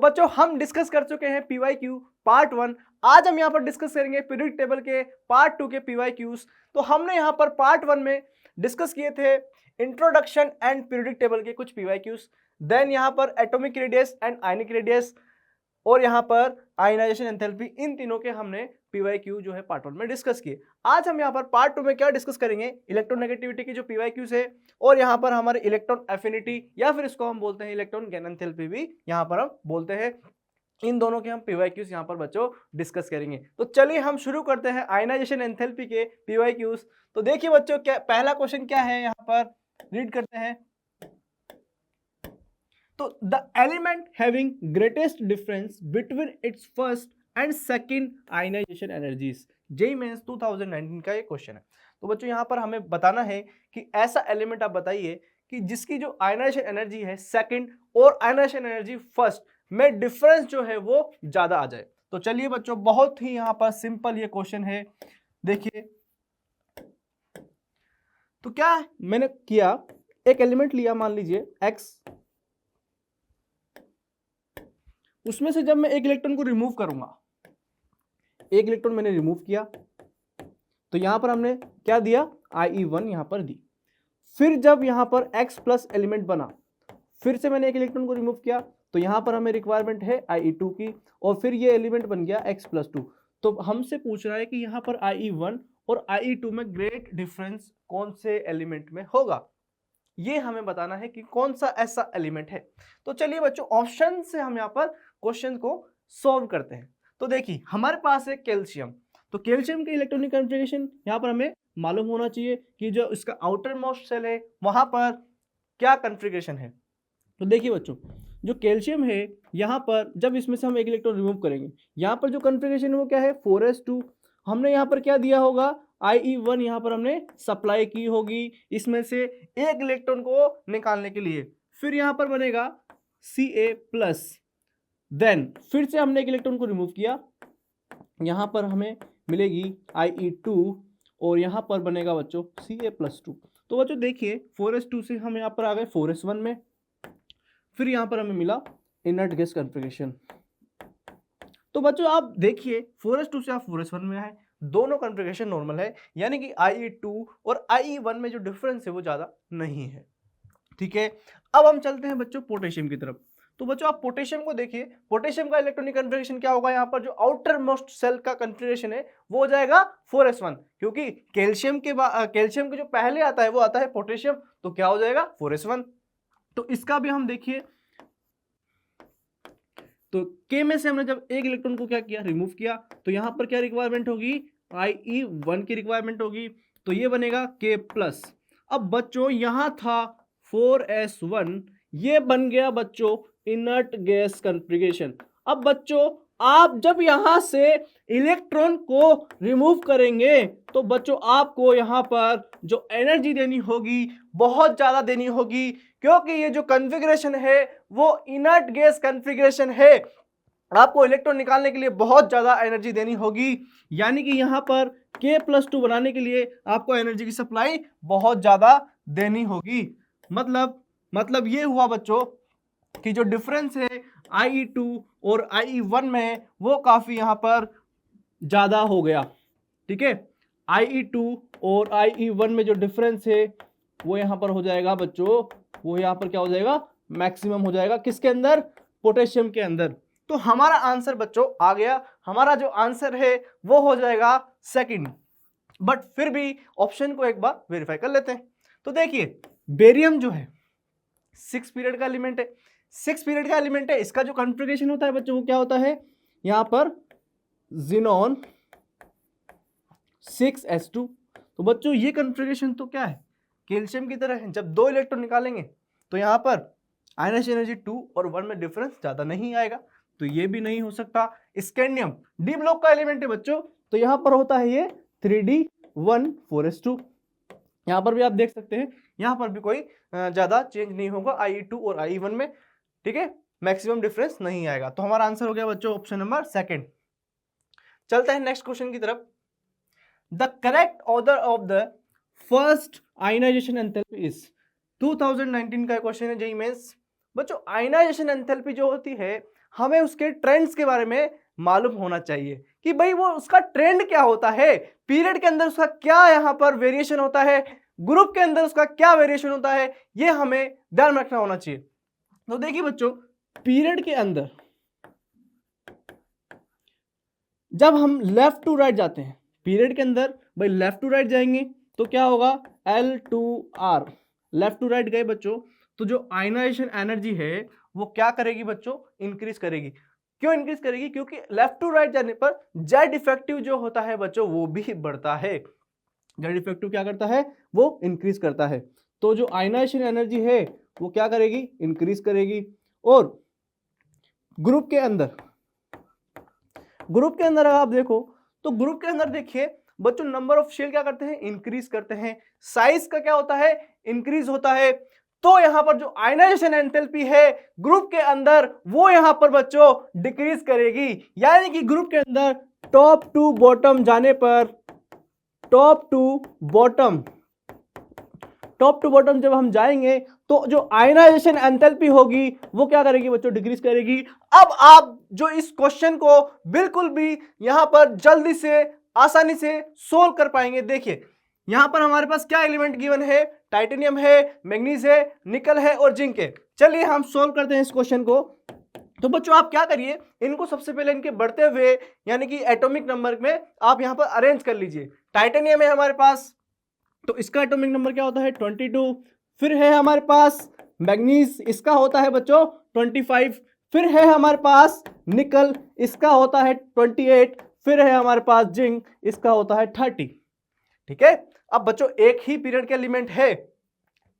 बच्चों हम डिस्कस कर चुके हैं पीवाईक्यू पार्ट 1। आज हम यहाँ पर डिस्कस करेंगे पीरियोडिक टेबल के पार्ट 2 के पीवाईक्यूज। तो हमने यहाँ पर पार्ट 1 में डिस्कस किए थे इंट्रोडक्शन एंड पीरियोडिक टेबल के कुछ पीवाईक्यूज, देन यहाँ पर atomic radius and ionic radius, और यहाँ पर आयनाइजेशन एंथैल्पी, इन तीनों के हमने पीवाईक्यू जो है पार्ट 1 में डिस्कस किए। आज हम यहाँ पर पार्ट 2 में क्या डिस्कस करेंगे, इलेक्ट्रोनेगेटिविटी की जो पीवाईक्यूज है, और यहाँ पर हमारे इलेक्ट्रॉन एफिनिटी या फिर इसको हम बोलते हैं इलेक्ट्रॉन गेन एंथैल्पी भी यहाँ पर हम बोलते हैं। इन दोनों के हम पीवाईक्यूज यहाँ पर बच्चों डिस्कस करेंगे। तो चलिए हम शुरू करते हैं आयनाइजेशन एंथैल्पी के पीवाईक्यूज। तो देखिए बच्चों, क्या पहला क्वेश्चन क्या है, यहाँ पर रीड करते हैं। तो the element having greatest difference between its first and second ionisation energies, JEE Mains 2019 का ये क्वेश्चन है। तो बच्चों यहाँ पर हमें बताना है कि ऐसा एलिमेंट आप बताइए कि जिसकी जो आयनाइजेशन एनर्जी है सेकंड और आयनाइजेशन एनर्जी फर्स्ट में डिफरेंस जो है वो ज्यादा आ जाए। तो चलिए बच्चों, बहुत ही यहाँ पर सिंपल ये क्वेश्चन है। देखिए तो क्या मैंने किया, एक एलिमेंट लिया, मान लीजिए x, उसमें से जब मैं एक इलेक्ट्रॉन को रिमूव करूंगा, एक इलेक्ट्रॉन मैंने रिमूव किया, तो यहां पर हमने क्या दिया, IE1 यहां पर दी। फिर जब यहां पर x प्लस एलिमेंट बना, फिर से मैंने एक इलेक्ट्रॉन को रिमूव किया, तो यहां पर हमें रिक्वायरमेंट है IE2 की, और फिर ये एलिमेंट बन गया x प्लस 2। तो हमसे पूछ रहा है कि यहां पर IE1 और IE2 में ग्रेट डिफरेंस कौन से एलिमेंट में होगा, ये हमें बताना है कि कौन सा ऐसा एलिमेंट है। तो चलिए बच्चों, ऑप्शन से हम यहाँ पर क्वेश्चन को सॉल्व करते हैं। तो देखिए हमारे पास है कैल्शियम, तो कैल्शियम के इलेक्ट्रॉनिक कॉन्फ़िगरेशन यहाँ पर हमें मालूम होना चाहिए कि जो इसका आउटर मोस्ट सेल है वहां पर क्या कॉन्फ़िगरेशन है। तो देखिए बच्चों, जो कैल्शियम है यहाँ पर जब इसमें से हम एक इलेक्ट्रॉन रिमूव करेंगे, यहाँ पर जो कॉन्फ़िगरेशन है वो क्या है, 4s2। हमने यहाँ पर क्या दिया होगा, IE1 यहाँ पर हमने सप्लाई की होगी इसमें से एक इलेक्ट्रॉन को निकालने के लिए, फिर यहाँ पर बनेगा Ca प्लस, देन फिर से हमने एक इलेक्ट्रॉन को रिमूव किया, यहाँ पर हमें मिलेगी IE2, और यहाँ पर बनेगा बच्चों Ca प्लस 2। तो बच्चों देखिए 4s2 से हम यहाँ पर आ गए 4s1 में, फिर यहाँ पर हमें मिला इनर्ट गैस कॉन्फ़िगरेशन। तो बच्चों आप देखिए 4s2 से आप 4s1 में आए, दोनों कॉन्फ़िगरेशन नॉर्मल है, यानी कि IE2 और IE1 में जो डिफरेंस है वो ज्यादा नहीं है। ठीक है, अब हम चलते हैं बच्चों पोटेशियम की तरफ। तो बच्चों आप पोटेशियम को देखिए, पोटेशियम का इलेक्ट्रॉनिक कॉन्फ़िगरेशन क्या होगा, यहाँ पर जो आउटर मोस्ट सेल का कॉन्फ़िगरेशन है वो हो जाएगा 4s1, क्योंकि कैल्शियम के जो पहले आता है वो आता है पोटेशियम, तो क्या हो जाएगा 4s1। तो इसका भी हम देखिए, तो K में से हमने जब एक इलेक्ट्रॉन को क्या किया, रिमूव किया, तो यहां पर क्या रिक्वायरमेंट होगी, IE1 की रिक्वायरमेंट होगी, तो ये बनेगा K प्लस। अब बच्चों यहां था 4s1, ये बन गया बच्चों इनर्ट गैस कॉन्फ़िगरेशन। अब बच्चों आप जब यहां से इलेक्ट्रॉन को रिमूव करेंगे तो बच्चों आपको यहां पर जो एनर्जी देनी होगी बहुत ज्यादा देनी होगी, क्योंकि ये जो कॉन्फ़िगरेशन है वो इनर्ट गैस कॉन्फ़िगरेशन है, आपको इलेक्ट्रॉन निकालने के लिए बहुत ज्यादा एनर्जी देनी होगी, यानी कि यहां पर K+2 बनाने के लिए आपको एनर्जी की सप्लाई बहुत ज्यादा देनी होगी। मतलब ये हुआ बच्चों कि जो डिफरेंस है IE2 और IE1 में वो काफी यहां पर ज्यादा हो गया। ठीक है, IE2 और IE1 में जो डिफरेंस है वो यहां पर हो जाएगा बच्चों, वो यहां पर क्या हो जाएगा, मैक्सिमम हो जाएगा, किसके अंदर, पोटेशियम के अंदर। तो हमारा आंसर बच्चों आ गया, हमारा जो आंसर है वो हो जाएगा सेकंड। बट फिर भी ऑप्शन को एक बार वेरीफाई कर लेते हैं। तो देखिए बेरियम जो है 6 पीरियड का एलिमेंट है, 6 पीरियड का एलिमेंट है, इसका जो कॉन्फ़िगरेशन होता है बच्चों वो क्या होता है, यहां पर ज़ीनॉन 6s2। तो बच्चों ये कॉन्फ़िगरेशन तो क्या है, कैल्शियम की तरह है, जब दो इलेक्ट्रॉन निकालेंगे तो यहां पर आयनाइजेशन एनर्जी 2 और 1 में डिफरेंस ज्यादा नहीं आएगा, तो ये भी नहीं हो सकता। स्कैंडियम डी ब्लॉक का एलिमेंट है बच्चों, तो यहां पर होता है ये 3d1 4s2, यहां पर भी आप देख सकते हैं, यहां पर भी कोई ज्यादा चेंज नहीं होगा IE2 और IE1 में। ठीक है, मैक्सिमम डिफरेंस नहीं आएगा, तो हमारा आंसर हो गया बच्चों ऑप्शन नंबर सेकंड। चलते हैं नेक्स्ट क्वेश्चन की तरफ। The correct order of the first ionisation enthalpy is, 2019 का क्वेश्चन है जेईई मेंस। बच्चों आयनाइजेशन एंथैल्पी जो होती है हमें उसके ट्रेंड्स के बारे में मालूम होना चाहिए कि भाई वो उसका ट्रेंड क्या होता है, पीरियड के अंदर उसका क्या यहाँ पर वेरिएशन होता है, ग्रुप के अंदर उसका क्या वेरिएशन होता है, ये हमें ध्यान रखना होना चाहिए। तो देखिए बच्चों, पीरियड के अंदर जब हम लेफ्ट टू राइट जाते हैं, पीरियड के अंदर भाई लेफ्ट टू राइट जाएंगे तो क्या होगा, L2R, लेफ्ट टू राइट गए बच्चों तो जो आयनाइजेशन एनर्जी है वो क्या करेगी बच्चों, इंक्रीज करेगी। क्यों इंक्रीज करेगी, क्योंकि लेफ्ट टू राइट जाने पर जेड इफेक्टिव जो होता है बच्चों वो भी बढ़ता है। जेड इफेक्टिव क्या करता है, वो इंक्रीज करता है। तो जो आयनाइजेशन एनर्जी है वो क्या करेगी, इंक्रीज करेगी। और ग्रुप के अंदर अगर आप देखो तो ग्रुप के अंदर देखिए बच्चों, नंबर ऑफ शेल क्या करते हैं, इंक्रीज करते हैं, साइज का क्या होता है, इंक्रीज होता है। तो यहां पर जो आयनाइजेशन एंथैल्पी है ग्रुप के अंदर वो यहां पर बच्चों डिक्रीज करेगी। यानी कि ग्रुप के अंदर टॉप टू बॉटम जाने पर, टॉप टू बॉटम जब हम जाएंगे तो जो आयनाइजेशन एंथैल्पी होगी वो क्या करेगी बच्चों, डिक्रीज करेगी। अब आप जो इस क्वेश्चन को बिल्कुल भी यहां पर जल्दी से आसानी से सोल्व कर पाएंगे। देखिए यहां पर हमारे पास क्या एलिमेंट गिवन है, टाइटेनियम है, मैग्नीज है, निकल है और जिंक है। चलिए हम सोल्व करते हैं इस क्वेश्चन को। तो बच्चों आप क्या करिए, इनको सबसे पहले इनके बढ़ते हुए यानी कि एटॉमिक नंबर में आप यहां पर अरेंज कर लीजिए। टाइटेनियम है हमारे पास तो इसका एटॉमिक नंबर क्या होता है, 22। फिर है हमारे पास मैग्नीज, इसका होता है बच्चों 25। फिर है हमारे पास निकल, इसका होता है 28। फिर है हमारे पास जिंक, इसका होता है 30। ठीक है, अब बच्चों एक ही पीरियड के एलिमेंट है,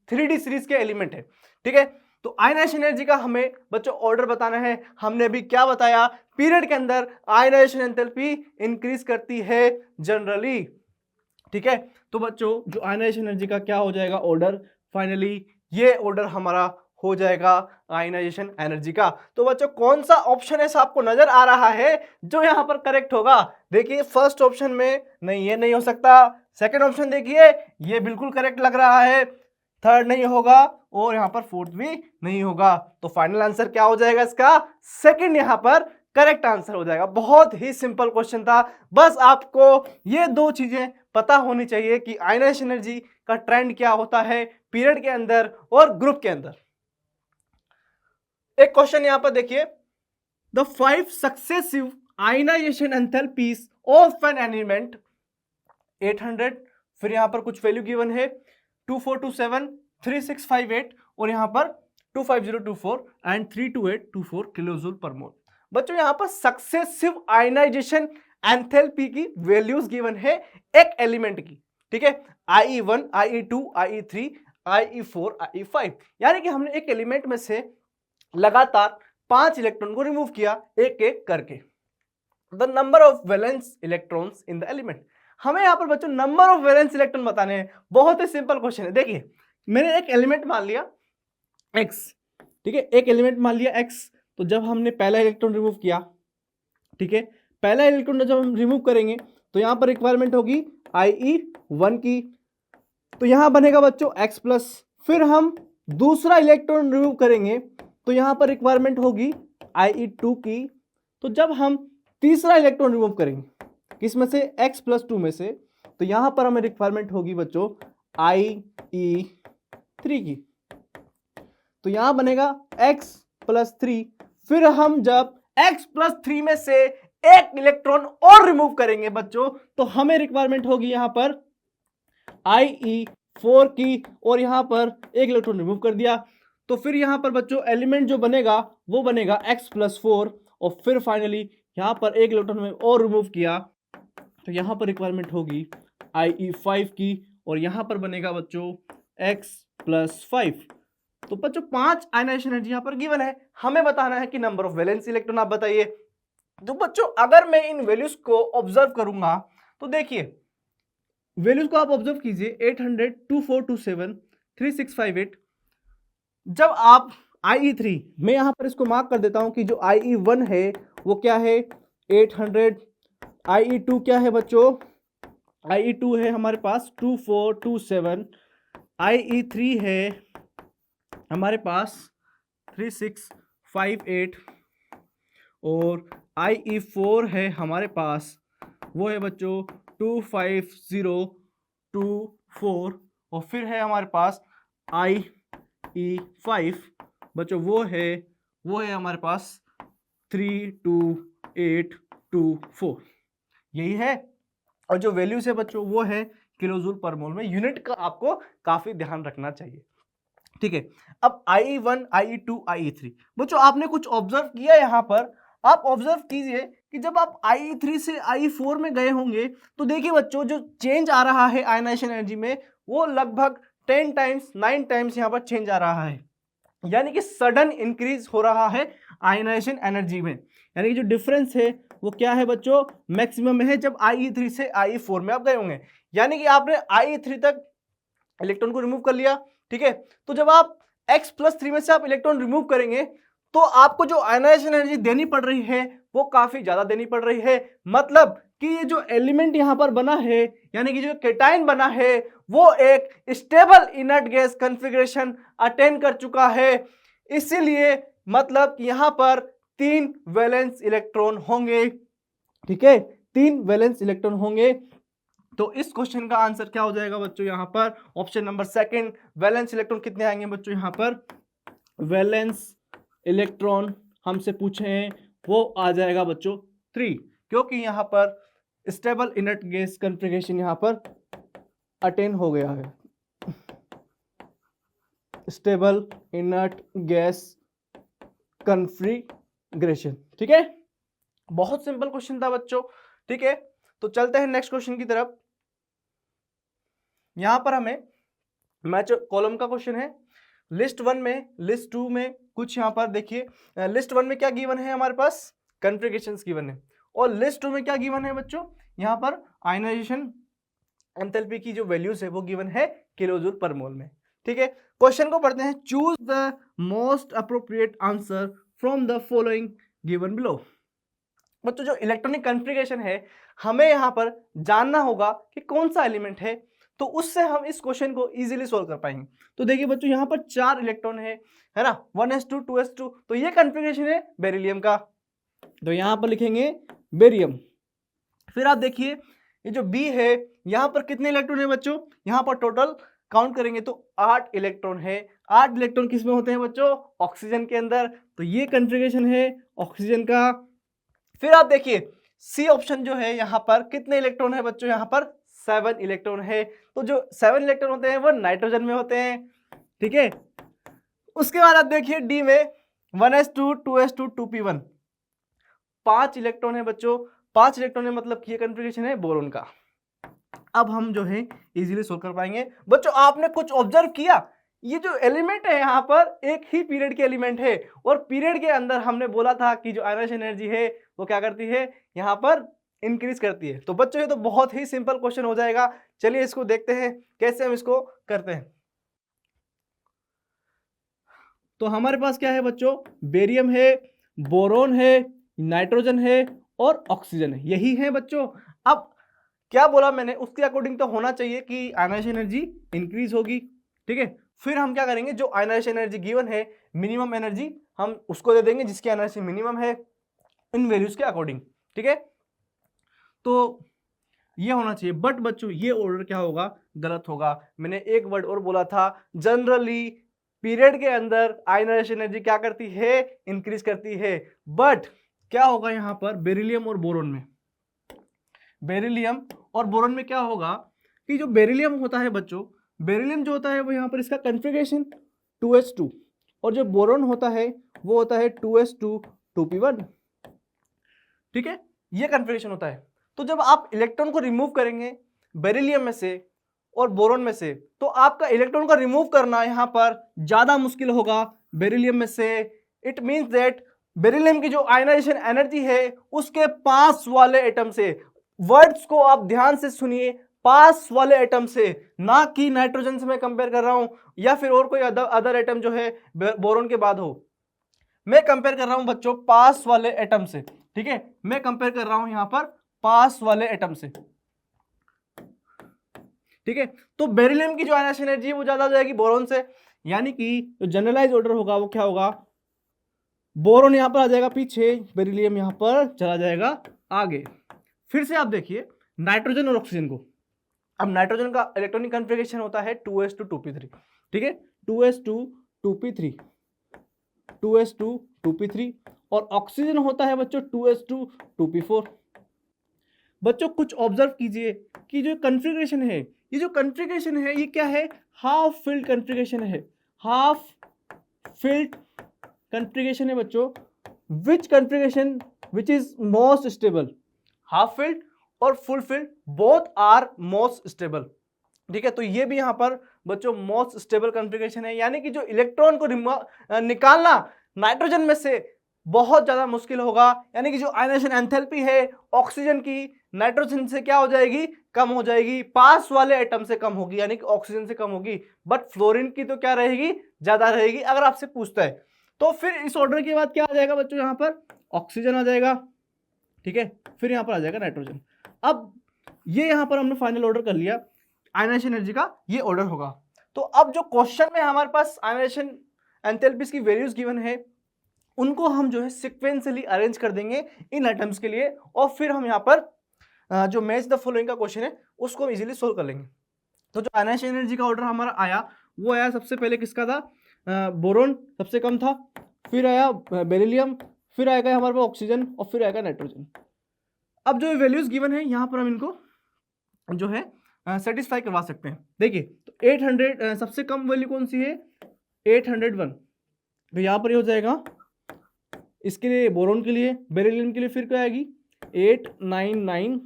3D सीरीज के एलिमेंट है। ठीक है, तो आयनाइजेशन एनर्जी का हमें बच्चों ऑर्डर बताना है। हमने अभी क्या बताया, पीरियड के अंदर आयनाइजेशन एंथैल्पी इंक्रीज करती है जनरली। ठीक है, तो बच्चों जो आयनाइजेशन एनर्जी का क्या हो जाएगा ऑर्डर, फाइनली ये ऑर्डर हमारा हो जाएगा आयनाइजेशन एनर्जी का। तो बच्चों कौन सा ऑप्शन ऐसा आपको नजर आ रहा है जो यहां पर करेक्ट होगा? देखिए फर्स्ट ऑप्शन में नहीं, ये नहीं हो सकता। सेकंड ऑप्शन देखिए, ये बिल्कुल करेक्ट लग रहा है। थर्ड नहीं होगा और यहां पर फोर्थ भी नहीं होगा। तो फाइनल आंसर क्या हो जाएगा इसका, सेकंड यहां पर करेक्ट आंसर हो जाएगा। बहुत ही सिंपल क्वेश्चन था, बस आपको ये दो चीजें पता होनी चाहिए कि आयनाइजेशन एनर्जी का ट्रेंड क्या होता है पीरियड के अंदर और ग्रुप के अंदर। एक क्वेश्चन यहां पर देखिए, the 5 successive ionisation enthalpies of an element 800, फिर यहां पर कुछ वैल्यू गिवन है 2427, 3658 और यहां पर 25024 एंड 32824 किलोजूल पर मोल। बच्चों यहां पर सक्सेसिव आयनाइजेशन एंथैल्पी की वैल्यूज गिवन है एक एलिमेंट की। ठीक है, IE1, IE2, IE3, IE4, IE5, यानी कि हमने एक एलिमेंट में से लगातार 5 इलेक्ट्रॉन को रिमूव किया एक एक करके। The number of valence electrons in the element, हमें यहां पर बच्चों नंबर ऑफ वैलेंस इलेक्ट्रॉन बताने हैं। बहुत ही सिंपल क्वेश्चन है। देखिए मैंने एक एलिमेंट मान लिया X, ठीक है, एक एलिमेंट मान लिया X। तो जब हमने पहला इलेक्ट्रॉन रिमूव किया, ठीक है, पहला इलेक्ट्रॉन जब हम रिमूव करेंगे तो यहां पर रिक्वायरमेंट होगी IE1 की, तो यहां बनेगा बच्चों X प्लस। फिर हम दूसरा इलेक्ट्रॉन रिमूव करेंगे तो यहां पर रिक्वायरमेंट होगी IE2 की। तो जब हम तीसरा इलेक्ट्रॉन रिमूव करेंगे किसमें से, X+2 में से, तो यहां पर हमें रिक्वायरमेंट होगी बच्चों IE3 की। तो यहां बनेगा X+3। फिर हम जब X+3 में से एक इलेक्ट्रॉन और रिमूव करेंगे बच्चों तो हमें रिक्वायरमेंट होगी यहां पर IE4 की, और यहां पर एक इलेक्ट्रॉन रिमूव कर दिया। तो फिर यहां पर बच्चों एलिमेंट जो बनेगा वो बनेगा X+4, और फिर फाइनली यहां पर एक इलेक्ट्रॉन में और रिमूव किया तो यहां पर रिक्वायरमेंट होगी IE5 की, और यहां पर बनेगा बच्चों X+5। तो बच्चों 5 आयनाइजेशन एनर्जी यहां पर गिवन है, हमें बताना है कि नंबर ऑफ वैलेंस इलेक्ट्रॉन आप बताइए। तो बच्चों अगर मैं इन वैल्यूज को ऑब्जर्व करूंगा तो देखिए वैल्यूज को आप ऑब्जर्व कीजिए 800, 2427, 3658। जब आप IE3, मैं यहां पर इसको मार्क कर देता हूं कि जो IE1 है वो क्या है 800, IE2 क्या है बच्चों, IE2 है हमारे पास 2427, IE3 है हमारे पास 3658, और Ie4 है हमारे पास, वो है बच्चों 25024, और फिर है हमारे पास Ie5 बच्चों, वो है हमारे पास 32824, यही है। और जो वैल्यूज है बच्चों वो है किलो जूल पर मोल में। यूनिट का आपको काफी ध्यान रखना चाहिए, ठीक है। अब Ie1, Ie2, Ie3 बच्चों आपने कुछ ऑब्जर्व किया यहाँ पर, आप ऑब्जर्व कीजिए कि जब आप Ie3 से Ie4 में गए होंगे तो देखिए बच्चों जो चेंज आ रहा है आयनाइजेशन एनर्जी में वो लगभग 10 टाइम्स 9 टाइम्स यहाँ पर चेंज आ रहा है, यानी कि सडन इंक्रीज हो रहा है आयनाइजेशन एनर्जी में। यानी कि जो डिफरेंस है वो क्या है बच्चों, मैक्सिमम में है जब Ie3 से Ie4 में आप गए होंगे। यानी कि आपने Ie3 तक इलेक्ट्रॉन को रिमूव कर लिया, ठीक है। तो जब आप x+3 में से आप इलेक्ट्रॉन रिमूव करेंगे तो आपको जो आयनाइजेशन एनर्जी देनी पड़ रही है वो काफी ज्यादा देनी पड़ रही है। मतलब कि ये जो एलिमेंट यहां पर बना है, यानी कि जो केटाइन बना है, वो एक stable inert gas configuration attain कर चुका है। इसीलिए मतलब कि यहां पर 3 वैलेंस इलेक्ट्रॉन होंगे, ठीक है, 3 वैलेंस इलेक्ट्रॉन होंगे। तो इस क्वेश्चन का आंसर क्या हो जाएगा बच्चों, यहां पर option number second, valence electron कितने आएंगे बच्चों, यहां पर वैलेंस इलेक्ट्रॉन हमसे पूछे हैं वो आ जाएगा बच्चों 3, क्योंकि यहां पर स्टेबल इनर्ट गैस कॉन्फ़िगरेशन यहां पर अटेन हो गया है, स्टेबल इनर्ट गैस कॉन्फ़िगरेशन, ठीक है। बहुत सिंपल क्वेश्चन था बच्चों, ठीक है। तो चलते हैं नेक्स्ट क्वेश्चन की तरफ। यहां पर हमें मैच कॉलम का क्वेश्चन है, लिस्ट 1 में, लिस्ट 2 में कुछ यहां पर देखिए, लिस्ट 1 में क्या गिवन है हमारे पास, कॉन्फ़िगरेशंस गिवन है, और लिस्ट 2 में क्या गिवन है बच्चों, यहां पर आयनाइजेशन एंथैल्पी की जो वैल्यूज है वो गिवन है किलो जूल पर मोल में, ठीक है। क्वेश्चन को पढ़ते हैं, choose the most appropriate answer from the following given below. बच्चों जो इलेक्ट्रॉनिक कॉन्फ़िगरेशन है हमें यहाँ पर जानना होगा कि कौन सा एलिमेंट है, तो उससे हम इस क्वेश्चन को इजीली सोल्व कर पाएंगे। तो देखिए बच्चों यहाँ पर 4 इलेक्ट्रॉन है ना, 1s2 2s2, तो ये कॉन्फ़िगरेशन है बेरिलियम का, तो यहाँ पर लिखेंगे बेरियम। फिर आप देखिए ये जो बी है यहाँ पर कितने इलेक्ट्रॉन है बच्चों, यहाँ पर टोटल काउंट करेंगे तो 8 इलेक्ट्रॉन है। 8 इलेक्ट्रॉन किस में होते हैं बच्चों, ऑक्सीजन के अंदर, तो ये कॉन्फ़िगरेशन है ऑक्सीजन का। फिर आप देखिए सी ऑप्शन जो है यहाँ पर कितने इलेक्ट्रॉन है बच्चों, यहाँ पर 7 इलेक्ट्रॉन है, तो जो 7 इलेक्ट्रॉन होते हैं वो नाइट्रोजन में होते हैं, ठीक है। उसके बाद आप देखिए डी में 1s2 2s2 2p1, 5 इलेक्ट्रॉन है बच्चों, 5 इलेक्ट्रॉन है, मतलब कि ये कॉन्फ़िगरेशन है बोरोन का। अब हम जो है इजीली सोल्व कर पाएंगे। बच्चों आपने कुछ ऑब्जर्व किया, ये जो एलिमेंट है यहाँ पर एक ही पीरियड के एलिमेंट है, और पीरियड के अंदर हमने बोला था कि जो आयनाइजेशन एनर्जी है वो क्या करती है, यहाँ पर इंक्रीज करती है। तो बच्चों ये तो बहुत ही सिंपल क्वेश्चन हो जाएगा। चलिए इसको देखते हैं कैसे हम इसको करते हैं। तो हमारे पास क्या है बच्चों, बेरियम है, बोरोन है, नाइट्रोजन है और ऑक्सीजन है, यही है बच्चों। अब क्या बोला मैंने, उसके अकॉर्डिंग तो होना चाहिए कि आयनाइजेशन एनर्जी इंक्रीज होगी, ठीक है। फिर हम क्या करेंगे, जो आयनाइजेशन एनर्जी गिवन है मिनिमम एनर्जी हम उसको दे देंगे जिसकी एनर्जी मिनिमम है इन वैल्यूज के अकॉर्डिंग, ठीक है। तो ये होना चाहिए, बट बच्चों ये ऑर्डर क्या होगा, गलत होगा। मैंने एक वर्ड और बोला था, जनरली पीरियड के अंदर आयनाइजेशन एनर्जी क्या करती है, इंक्रीज करती है। बट क्या होगा यहाँ पर बेरिलियम और बोरोन में, बेरिलियम और बोरोन में क्या होगा कि जो बेरिलियम होता है बच्चों, बेरिलियम जो होता है वो यहाँ पर इसका कॉन्फ़िगरेशन 2s2, और जो बोरोन होता है वो होता है 2s2 2p1, ठीक है, ये कॉन्फ़िगरेशन होता है। तो जब आप इलेक्ट्रॉन को रिमूव करेंगे बेरिलियम में से और बोरोन में से, तो आपका इलेक्ट्रॉन को रिमूव करना यहाँ पर ज्यादा मुश्किल होगा बेरिलियम में से। इट मींस दैट बेरिलियम की जो आयनाइजेशन एनर्जी है उसके पास वाले एटम से, वर्ड्स को आप ध्यान से सुनिए, पास वाले एटम से, ना कि नाइट्रोजन से मैं कंपेयर कर रहा हूं या फिर और कोई अदर एटम जो है बोरोन के बाद हो, मैं कंपेयर कर रहा हूं बच्चों पास वाले एटम से, ठीक है। मैं कंपेयर कर रहा हूं यहां पर पास वाले एटम से, ठीक है। तो बेरिलियम की जो आयनाइजेशन एनर्जी है वो ज्यादा हो जाएगी बोरोन से, यानी कि जो जनरलाइज ऑर्डर होगा वो क्या होगा, बोरोन यहाँ पर आ जाएगा पीछे, बेरिलियम यहाँ पर चला जाएगा आगे। फिर से आप देखिए नाइट्रोजन और ऑक्सीजन को। अब नाइट्रोजन का इलेक्ट्रॉनिक कॉन्फ़िगरेशन होता है 2s2 2p3, ठीक है, 2s2 2p3, 2s2 2p3, और ऑक्सीजन होता है बच्चों 2s2 2p4। बच्चों कुछ ऑब्जर्व कीजिए कि जो कॉन्फ़िगरेशन है, ये जो कॉन्फ़िगरेशन है ये क्या है, हाफ फिल्ड कॉन्फ़िगरेशन है, हाफ फिल्ड कॉन्फ़िगरेशन है बच्चों। Which configuration which is most stable, half field और full field both are most stable, ठीक है। तो ये भी यहां पर बच्चों मोस्ट स्टेबल कॉन्फ़िगरेशन है, यानी कि जो इलेक्ट्रॉन को निकालना नाइट्रोजन में से बहुत ज्यादा मुश्किल होगा, यानी कि जो आयनाइजेशन एंथैल्पी है ऑक्सीजन की नाइट्रोजन से क्या हो जाएगी, कम हो जाएगी, पास वाले एटम से कम होगी, यानी कि ऑक्सीजन से कम होगी, बट फ्लोरीन की तो क्या रहेगी, ज्यादा रहेगी अगर आपसे पूछता है। तो फिर इस ऑर्डर के बाद क्या आ जाएगा बच्चों, यहां पर ऑक्सीजन आ जाएगा, ठीक है, फिर यहां पर आ जाएगा नाइट्रोजन। अब ये यहां पर हमने फाइनल ऑर्डर कर लिया, आयनाइजेशन एनर्जी का ये ऑर्डर होगा। तो अब जो क्वेश्चन में हमारे पास आयनाइजेशन एंथैल्पीज की वैल्यूज गिवन है उनको हम जो है सिक्वेंशियली अरेंज कर देंगे इन एटम्स के लिए, और फिर हम यहाँ पर जो मैच द फॉलोइंग का क्वेश्चन है उसको इजीली सोल्व कर लेंगे। तो जो आयनाइजेशन एनर्जी का ऑर्डर हमारा आया वो आया, सबसे पहले किसका था, बोरोन सबसे कम था, फिर आया बेरिलियम, फिर आएगा हमारे पास ऑक्सीजन, और फिर आएगा नाइट्रोजन। अब जो वैल्यूज गिवन है यहाँ पर हम इनको जो है सेटिस्फाई करवा सकते हैं। देखिए तो 800 सबसे कम वैल्यू कौन सी है, 801, तो यहाँ पर ये हो जाएगा इसके लिए, बोरोन के लिए, बेरिलियम के लिए फिर क्या आएगी 899,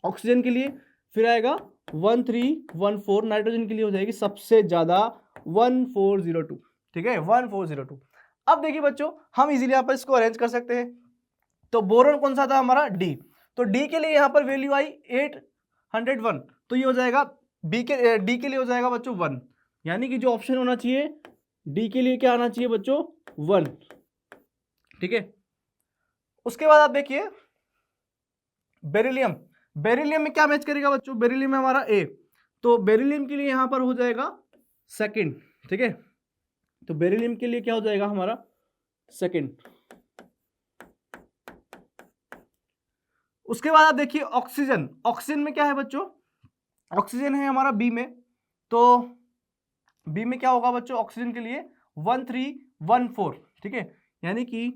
ऑक्सीजन के लिए फिर आएगा 1314, नाइट्रोजन के लिए हो जाएगी सबसे ज्यादा 1402, ठीक है 1402। अब देखिए बच्चों हम इजीली यहाँ पर इसको अरेंज कर सकते हैं। तो बोरोन कौन सा था हमारा, डी, तो डी के लिए यहाँ पर वैल्यू आई 801, तो ये हो जाएगा डी के लिए हो जाएगा बच्चों 1, यानी कि जो ऑप्शन होना चाहिए डी के लिए क्या आना चाहिए बच्चों 1, ठीक है। उसके बाद आप देखिए बेरिलियम, बेरिलियम में क्या मैच करेगा बच्चों, बेरिलियम में हमारा ए, तो बेरिलियम के लिए यहां पर हो जाएगा सेकंड, ठीक है, तो बेरिलियम के लिए क्या हो जाएगा हमारा सेकंड। उसके बाद आप देखिए ऑक्सीजन, ऑक्सीजन में क्या है बच्चों, ऑक्सीजन है हमारा बी में, तो बी में क्या होगा बच्चों, ऑक्सीजन के लिए 1314, ठीक है, यानी कि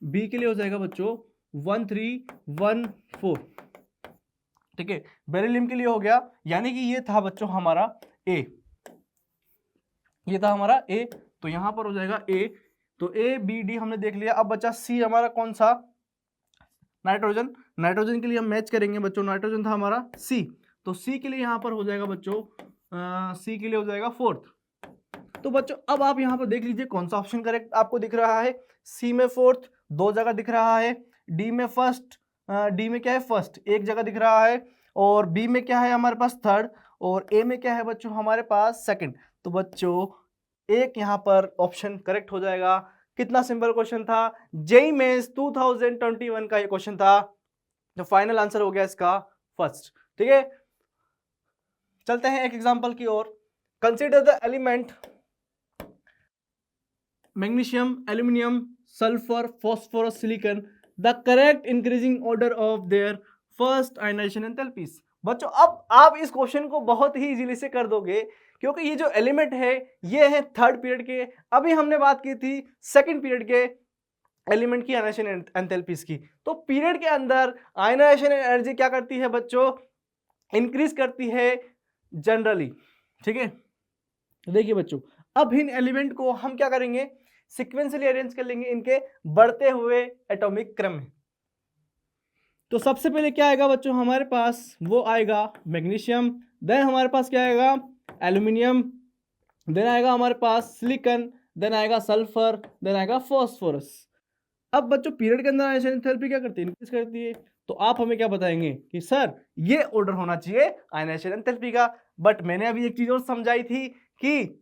बी के लिए हो जाएगा बच्चों 1314, ठीक है। बेरिलियम के लिए हो गया, यानी कि ये था बच्चों हमारा ए, ये था हमारा ए, तो यहां पर हो जाएगा ए, तो ए बी डी हमने देख लिया। अब बच्चा सी हमारा कौन सा, नाइट्रोजन, नाइट्रोजन के लिए हम मैच करेंगे बच्चों, नाइट्रोजन था हमारा सी, तो सी के लिए यहां पर हो जाएगा बच्चों सी के लिए हो जाएगा 4th। तो बच्चों अब आप यहां पर देख लीजिए कौन सा ऑप्शन करेक्ट आपको दिख रहा है, सी में 4th 2 जगह दिख रहा है, डी में फर्स्ट, डी में क्या है फर्स्ट 1 जगह दिख रहा है, और बी में क्या है हमारे पास 3rd, और ए में क्या है बच्चों हमारे पास 2nd। तो बच्चों एक यहाँ पर ऑप्शन करेक्ट हो जाएगा। कितना सिंपल क्वेश्चन था, जेईई मेंस 2021 का ये क्वेश्चन था, जो फाइनल आंसर हो गया इसका फर्स्ट, ठीक है। चलते हैं एक एग्जांपल की ओर। Consider the element magnesium, aluminium, sulphur, phosphorus, silicon, the correct increasing order of their first ionization enthalpies. बच्चों अब आप इस क्वेश्चन को बहुत ही इजीली से कर दोगे, क्योंकि ये जो एलिमेंट है ये है 3rd पीरियड के, अभी हमने बात की थी 2nd पीरियड के एलिमेंट की आयनाइजेशन एंथैल्पीज की। तो पीरियड के अंदर आयनाइजेशन एनर्जी क्या करती है बच्चों, इंक्रीज करती है जनरली, ठीक है। तो देखिए बच्चों अब इन एलिमेंट को हम क्या करेंगे, सिक्वेंशियली अरेंज कर लेंगे इनके बढ़ते हुए एटॉमिक क्रम में। तो सबसे पहले क्या आएगा बच्चों हमारे पास, वो आएगा मैग्नीशियम, देन हमारे पास क्या आएगा एल्यूमिनियम, देन आएगा हमारे पास सिलिकॉन, देन आएगा सल्फर, देन आएगा फॉस्फोरस। अब बच्चों पीरियड के अंदर आयनाइजेशन एंथैल्पी क्या करती है, इंक्रीज करती है। तो आप हमें क्या बताएंगे कि सर ये ऑर्डर होना चाहिए आयनाइजेशन एंथैल्पी का, बट मैंने अभी एक चीज और समझाई थी कि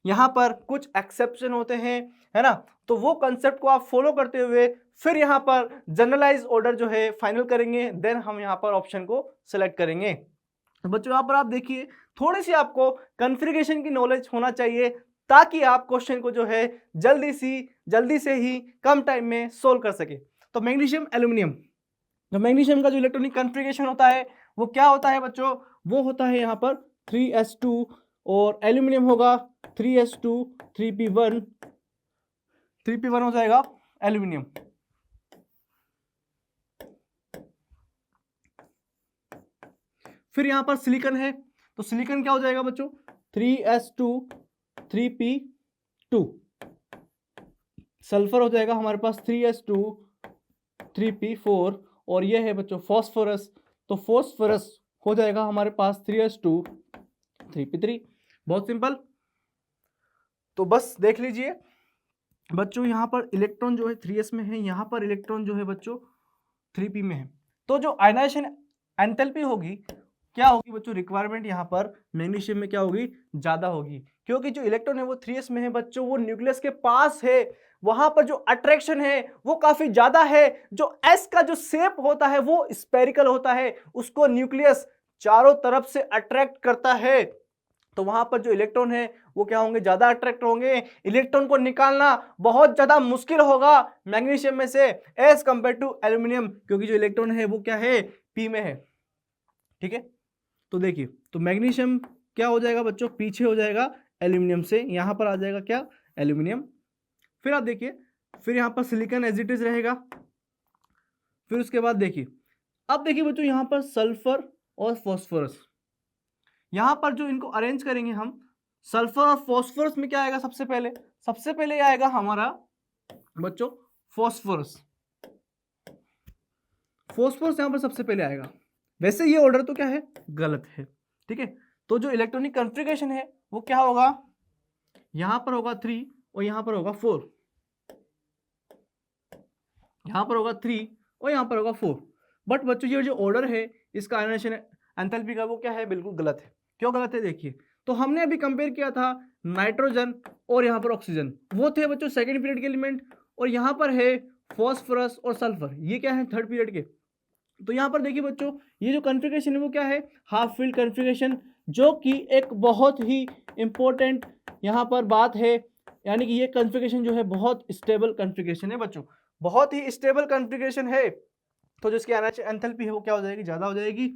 यहां पर कुछ एक्सेप्शन होते हैं, है ना, तो वो कंसेप्ट को आप फॉलो करते हुए फिर यहां पर जनरलाइज ऑर्डर जो है फाइनल करेंगे, देन हम यहां पर ऑप्शन को सिलेक्ट करेंगे। तो बच्चों यहां पर आप देखिए थोड़ी सी आपको कॉन्फ़िगरेशन की नॉलेज होना चाहिए, ताकि आप क्वेश्चन को जो है जल्दी से ही कम टाइम में सोल्व कर सके। तो मैग्नीशियम एल्यूमिनियम, जो मैग्नीशियम का जो इलेक्ट्रॉनिक कॉन्फ़िगरेशन होता है वो क्या होता है बच्चों, वो होता है यहाँ पर 3s2 और एल्यूमिनियम होगा 3s2 3p1 3p1 हो जाएगा एल्यूमिनियम। फिर यहां पर सिलिकॉन है, तो सिलिकॉन क्या हो जाएगा बच्चों 3s2 3p2। सल्फर हो जाएगा हमारे पास 3s2 3p4 और ये है बच्चों फॉस्फोरस, तो फॉस्फोरस हो जाएगा हमारे पास 3s2 3p3। बहुत सिंपल। तो बस देख लीजिए बच्चों यहाँ पर इलेक्ट्रॉन जो है 3s में है, यहाँ पर इलेक्ट्रॉन जो है बच्चों 3p में है। तो जो आयनाइजेशन एंथैल्पी होगी क्या होगी बच्चों, रिक्वायरमेंट यहाँ पर मैग्नीशियम में क्या होगी, ज्यादा होगी, क्योंकि जो इलेक्ट्रॉन है वो 3s में है बच्चों, वो न्यूक्लियस के पास है, वहां पर जो अट्रैक्शन है वो काफी ज्यादा है। जो s का जो शेप होता है वो स्फेरिकल होता है, उसको न्यूक्लियस चारों तरफ से अट्रैक्ट करता है, तो वहां पर जो इलेक्ट्रॉन है वो क्या होंगे, ज्यादा अट्रैक्ट होंगे। इलेक्ट्रॉन को निकालना बहुत ज्यादा मुश्किल होगा मैग्नीशियम में से एज कंपेयर टू एल्यूमिनियम, क्योंकि जो इलेक्ट्रॉन है वो क्या है, पी में है। ठीक है, तो देखिए तो मैग्नीशियम क्या हो जाएगा बच्चों, पीछे हो जाएगा एल्यूमिनियम से, यहां पर आ जाएगा क्या, एल्यूमिनियम। फिर आप देखिए, फिर यहां पर सिलिकॉन एज इट इज रहेगा। फिर उसके बाद देखिए, अब देखिए बच्चों यहां पर सल्फर और फॉस्फोरस, यहां पर जो इनको अरेंज करेंगे हम, सल्फर और फॉस्फोरस में क्या आएगा, सबसे पहले आएगा हमारा बच्चों फॉस्फोरस यहां पर सबसे पहले आएगा। वैसे ये ऑर्डर तो क्या है, गलत है। ठीक है, तो जो इलेक्ट्रॉनिक कॉन्फ़िगरेशन है वो क्या होगा, यहां पर होगा 3 और यहां पर होगा 4, यहां पर होगा 3 और यहां पर होगा 4। बट बच्चों ये जो ऑर्डर है इसका आयनाइजेशन एंथैल्पी का वो क्या है, बिल्कुल गलत है। क्यों गलत है, देखिए तो हमने अभी कंपेयर किया था नाइट्रोजन और यहाँ पर ऑक्सीजन, वो थे बच्चों सेकंड पीरियड के एलिमेंट, और यहाँ पर है फॉस्फोरस और सल्फर, ये क्या है, थर्ड पीरियड के। तो यहाँ पर देखिए बच्चों ये जो कॉन्फ़िगरेशन है वो क्या है, हाफ फील्ड कॉन्फ़िगरेशन, जो कि एक बहुत ही इंपॉर्टेंट यहाँ पर बात है, यानी कि ये कॉन्फ़िगरेशन जो है बहुत स्टेबल कॉन्फ़िगरेशन है बच्चों, बहुत ही स्टेबल कॉन्फ़िगरेशन है। तो जिसकी एंथैल्पी है वो क्या हो जाएगी, ज्यादा हो जाएगी,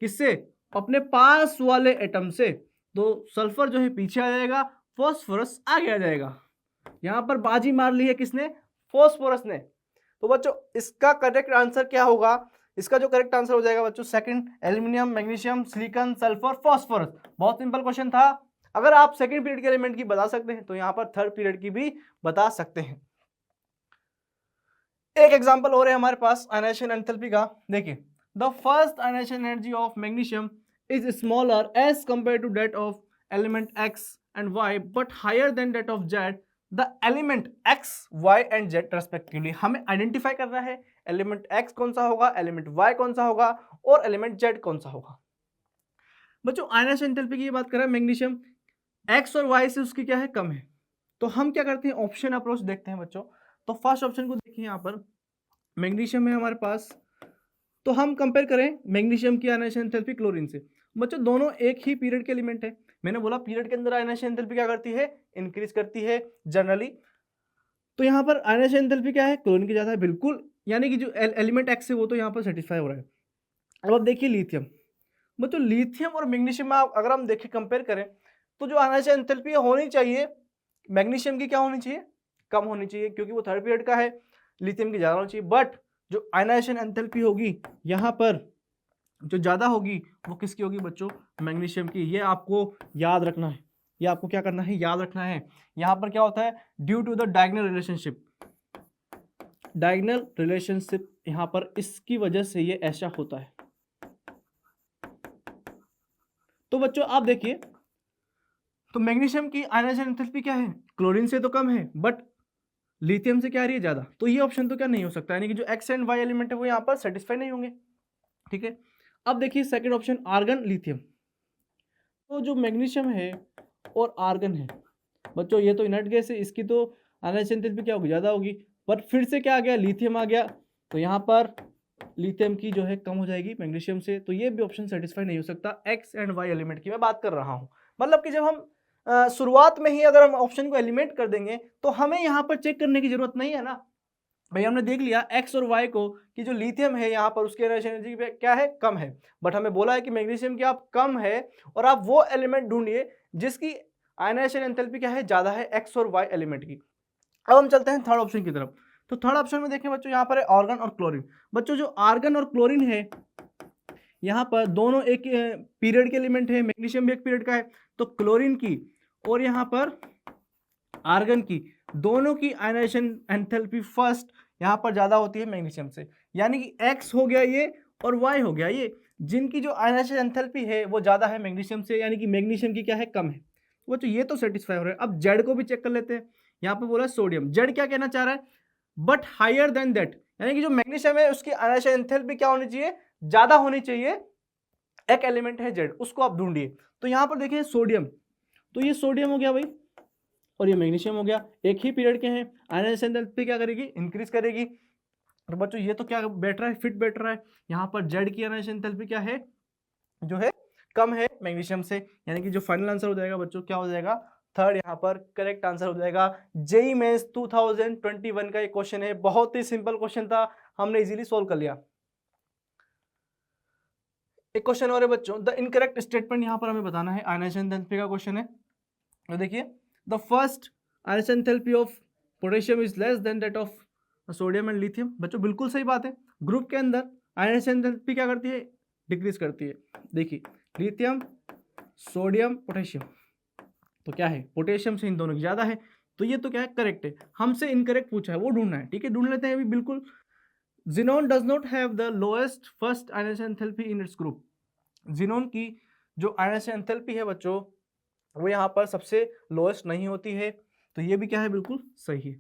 किससे, अपने पास वाले एटम से। तो सल्फर जो है पीछे आ जाएगा, फॉस्फोरस आगे आ जाएगा। यहां पर बाजी मार ली है किसने, फॉस्फोरस ने। तो बच्चों इसका करेक्ट आंसर क्या होगा, इसका जो करेक्ट आंसर हो जाएगा बच्चों second, aluminium magnesium silicon sulphur phosphorus. बहुत सिंपल क्वेश्चन था। अगर आप सेकंड पीरियड के एलिमेंट की बता सकते हैं तो यहां पर थर्ड पीरियड की भी बता सकते हैं। एक एग्जांपल और है हमारे पास आयनाइजेशन एंथैल्पी का, देखिए the first ionisation energy of magnesium is smaller as compare to that of element x and y but higher than that of z, the element x y and z respectively. हमें identify करना है element x कौन सा होगा, element y कौन सा होगा और एलिमेंट z कौन सा होगा। बच्चों आयनाइजेशन एंथैल्पी की बात कर रहे हैं, मैग्नीशियम x और y से उसकी क्या है, कम है। तो हम क्या करते हैं, ऑप्शन अप्रोच देखते हैं बच्चों। तो फर्स्ट ऑप्शन को देखिए, यहाँ पर मैग्नीशियम है हमारे पास, तो हम कंपेयर करें मैग्नीशियम की आयनाइजेशन एंथैल्पी क्लोरीन से। बच्चों दोनों एक ही पीरियड के एलिमेंट है, मैंने बोला पीरियड के अंदर आयनाइजेशन एंथैल्पी क्या करती है, इंक्रीज करती है जनरली। तो यहाँ पर आयनाइजेशन एंथैल्पी क्या है, क्लोरीन की ज्यादा है बिल्कुल, यानी कि जो एलिमेंट एक्स है वो तो यहाँ पर सेटिस्फाई हो रहा है। अब आप देखिए लिथियम, बच्चों लिथियम और मैग्नीशियम में अगर हम देखें कंपेयर करें तो जो आयनाइजेशन एंथैल्पी होनी चाहिए मैग्नीशियम की क्या होनी चाहिए, कम होनी चाहिए, क्योंकि वो थर्ड पीरियड का है, लिथियम की ज्यादा होनी चाहिए। बट जो आयनाइजेशन एंथैल्पी होगी यहाँ पर जो ज्यादा होगी वो किसकी होगी बच्चों, मैग्नीशियम की। ये आपको याद रखना है, ये आपको क्या करना है, याद रखना है। यहाँ पर क्या होता है, due to the diagonal relationship यहाँ पर इसकी वजह से ये ऐसा होता है। तो बच्चों आप देखिए, तो मैग्नीशियम की आयनाइजेशन एंथैल्पी क्या है, क्लोरीन से तो कम है बट लिथियम से क्या आ रही है, ज्यादा। तो ये ऑप्शन तो क्या नहीं हो सकता, यानी कि जो एक्स एंड वाई एलिमेंट है वो यहाँ पर सेटिस्फाई नहीं होंगे। ठीक है, अब देखिए सेकंड ऑप्शन आर्गन लिथियम, तो जो मैग्नीशियम है और आर्गन है बच्चों ये तो इनर्ट गैस है, इसकी तो आयनाइजेशन एंथैल्पी क्या होगी, ज्यादा होगी। पर फिर से क्या आ गया, लिथियम आ गया, तो यहाँ पर लिथियम की जो है कम हो जाएगी मैग्नीशियम से, तो ये भी ऑप्शन सेटिस्फाई नहीं हो सकता। एक्स एंड वाई एलिमेंट की मैं बात कर रहा हूँ, मतलब कि जब हम शुरुआत में ही अगर हम ऑप्शन को एलिमिनेट कर देंगे तो हमें यहाँ पर चेक करने की जरूरत नहीं है ना भाई। हमने देख लिया एक्स और वाई को कि जो लिथियम है यहाँ पर उसकी एनर्जी क्या है, कम है, बट हमें बोला है कि मैग्नीशियम की आप कम है और आप वो एलिमेंट ढूंढिए जिसकी आयनाइजेशन एंथैल्पी क्या है, ज्यादा है एक्स और वाई एलिमेंट की। अब हम चलते हैं थर्ड ऑप्शन की तरफ। तो थर्ड ऑप्शन में देखें बच्चों, यहाँ पर है आर्गन और क्लोरीन। बच्चों जो आर्गन और क्लोरीन है यहाँ पर दोनों एक पीरियड के एलिमेंट है, मैग्नीशियम भी एक पीरियड का है, तो क्लोरीन की और यहाँ पर आर्गन की दोनों की आयनाइजेशन एंथैल्पी फर्स्ट यहाँ पर ज्यादा होती है मैग्नीशियम से, यानी कि एक्स हो गया ये और वाई हो गया ये, जिनकी जो आयनाइजेशन एंथैल्पी है वो ज्यादा है मैग्नीशियम से, यानी कि मैग्नीशियम की क्या है, कम है। वो तो ये तो सेटिस्फाई हो रहा है। अब जेड को भी चेक कर लेते हैं। यहाँ पे बोला सोडियम, जेड क्या कहना चाह रहा है, बट हायर देन दैट, यानी कि जो मैग्नीशियम है उसकी आयनाइजेशन एंथैल्पी क्या होनी चाहिए, ज्यादा होनी चाहिए। एक एलिमेंट है जेड, उसको आप ढूंढिए। तो यहाँ पर देखिए सोडियम, तो ये सोडियम हो गया भाई और ये मैग्नीशियम हो गया, एक ही पीरियड के हैं, आयनाइजेशन एंथैल्पी क्या करेगी, इंक्रीज करेगी। तो बच्चों ये तो क्या बैठ रहा है, फिट बैठ रहा है। यहाँ पर जेड की आयनाइजेशन एंथैल्पी क्या है, जो है कम है मैग्नीशियम से, यानी कि जो फाइनल आंसर हो जाएगा बच्चों क्या हो जाएगा, थर्ड यहाँ पर करेक्ट आंसर हो जाएगा। जेईई मेंस 2021 का ये क्वेश्चन है, बहुत ही सिंपल क्वेश्चन था, हमने इजीली सोल्व कर लिया। एक क्वेश्चन और है बच्चों, द इनकरेक्ट स्टेटमेंट यहाँ पर हमें बताना है, आयनाइजेशन एंथैल्पी का क्वेश्चन है। तो देखिए, the first ionisation enthalpy of potassium is less than that of sodium and lithium. बच्चों बिल्कुल सही बात है, ग्रुप के अंदर आयनाइजेशन एंथैल्पी क्या करती है, डिक्रीज करती है। देखिए लिथियम, सोडियम, पोटेशियम, तो क्या है, पोटेशियम से इन दोनों की ज्यादा है, तो ये तो क्या है, करेक्ट है। हमसे इनकरेक्ट पूछा है, वो ढूंढना है, ठीक है, ढूंढ लेते हैं अभी। बिल्कुल, Xenon does not have the lowest first ionization enthalpy in its group। Xenon की जो ionization enthalpy है बच्चों वो यहाँ पर सबसे लोएस्ट नहीं होती है, तो ये भी क्या है, बिल्कुल सही है।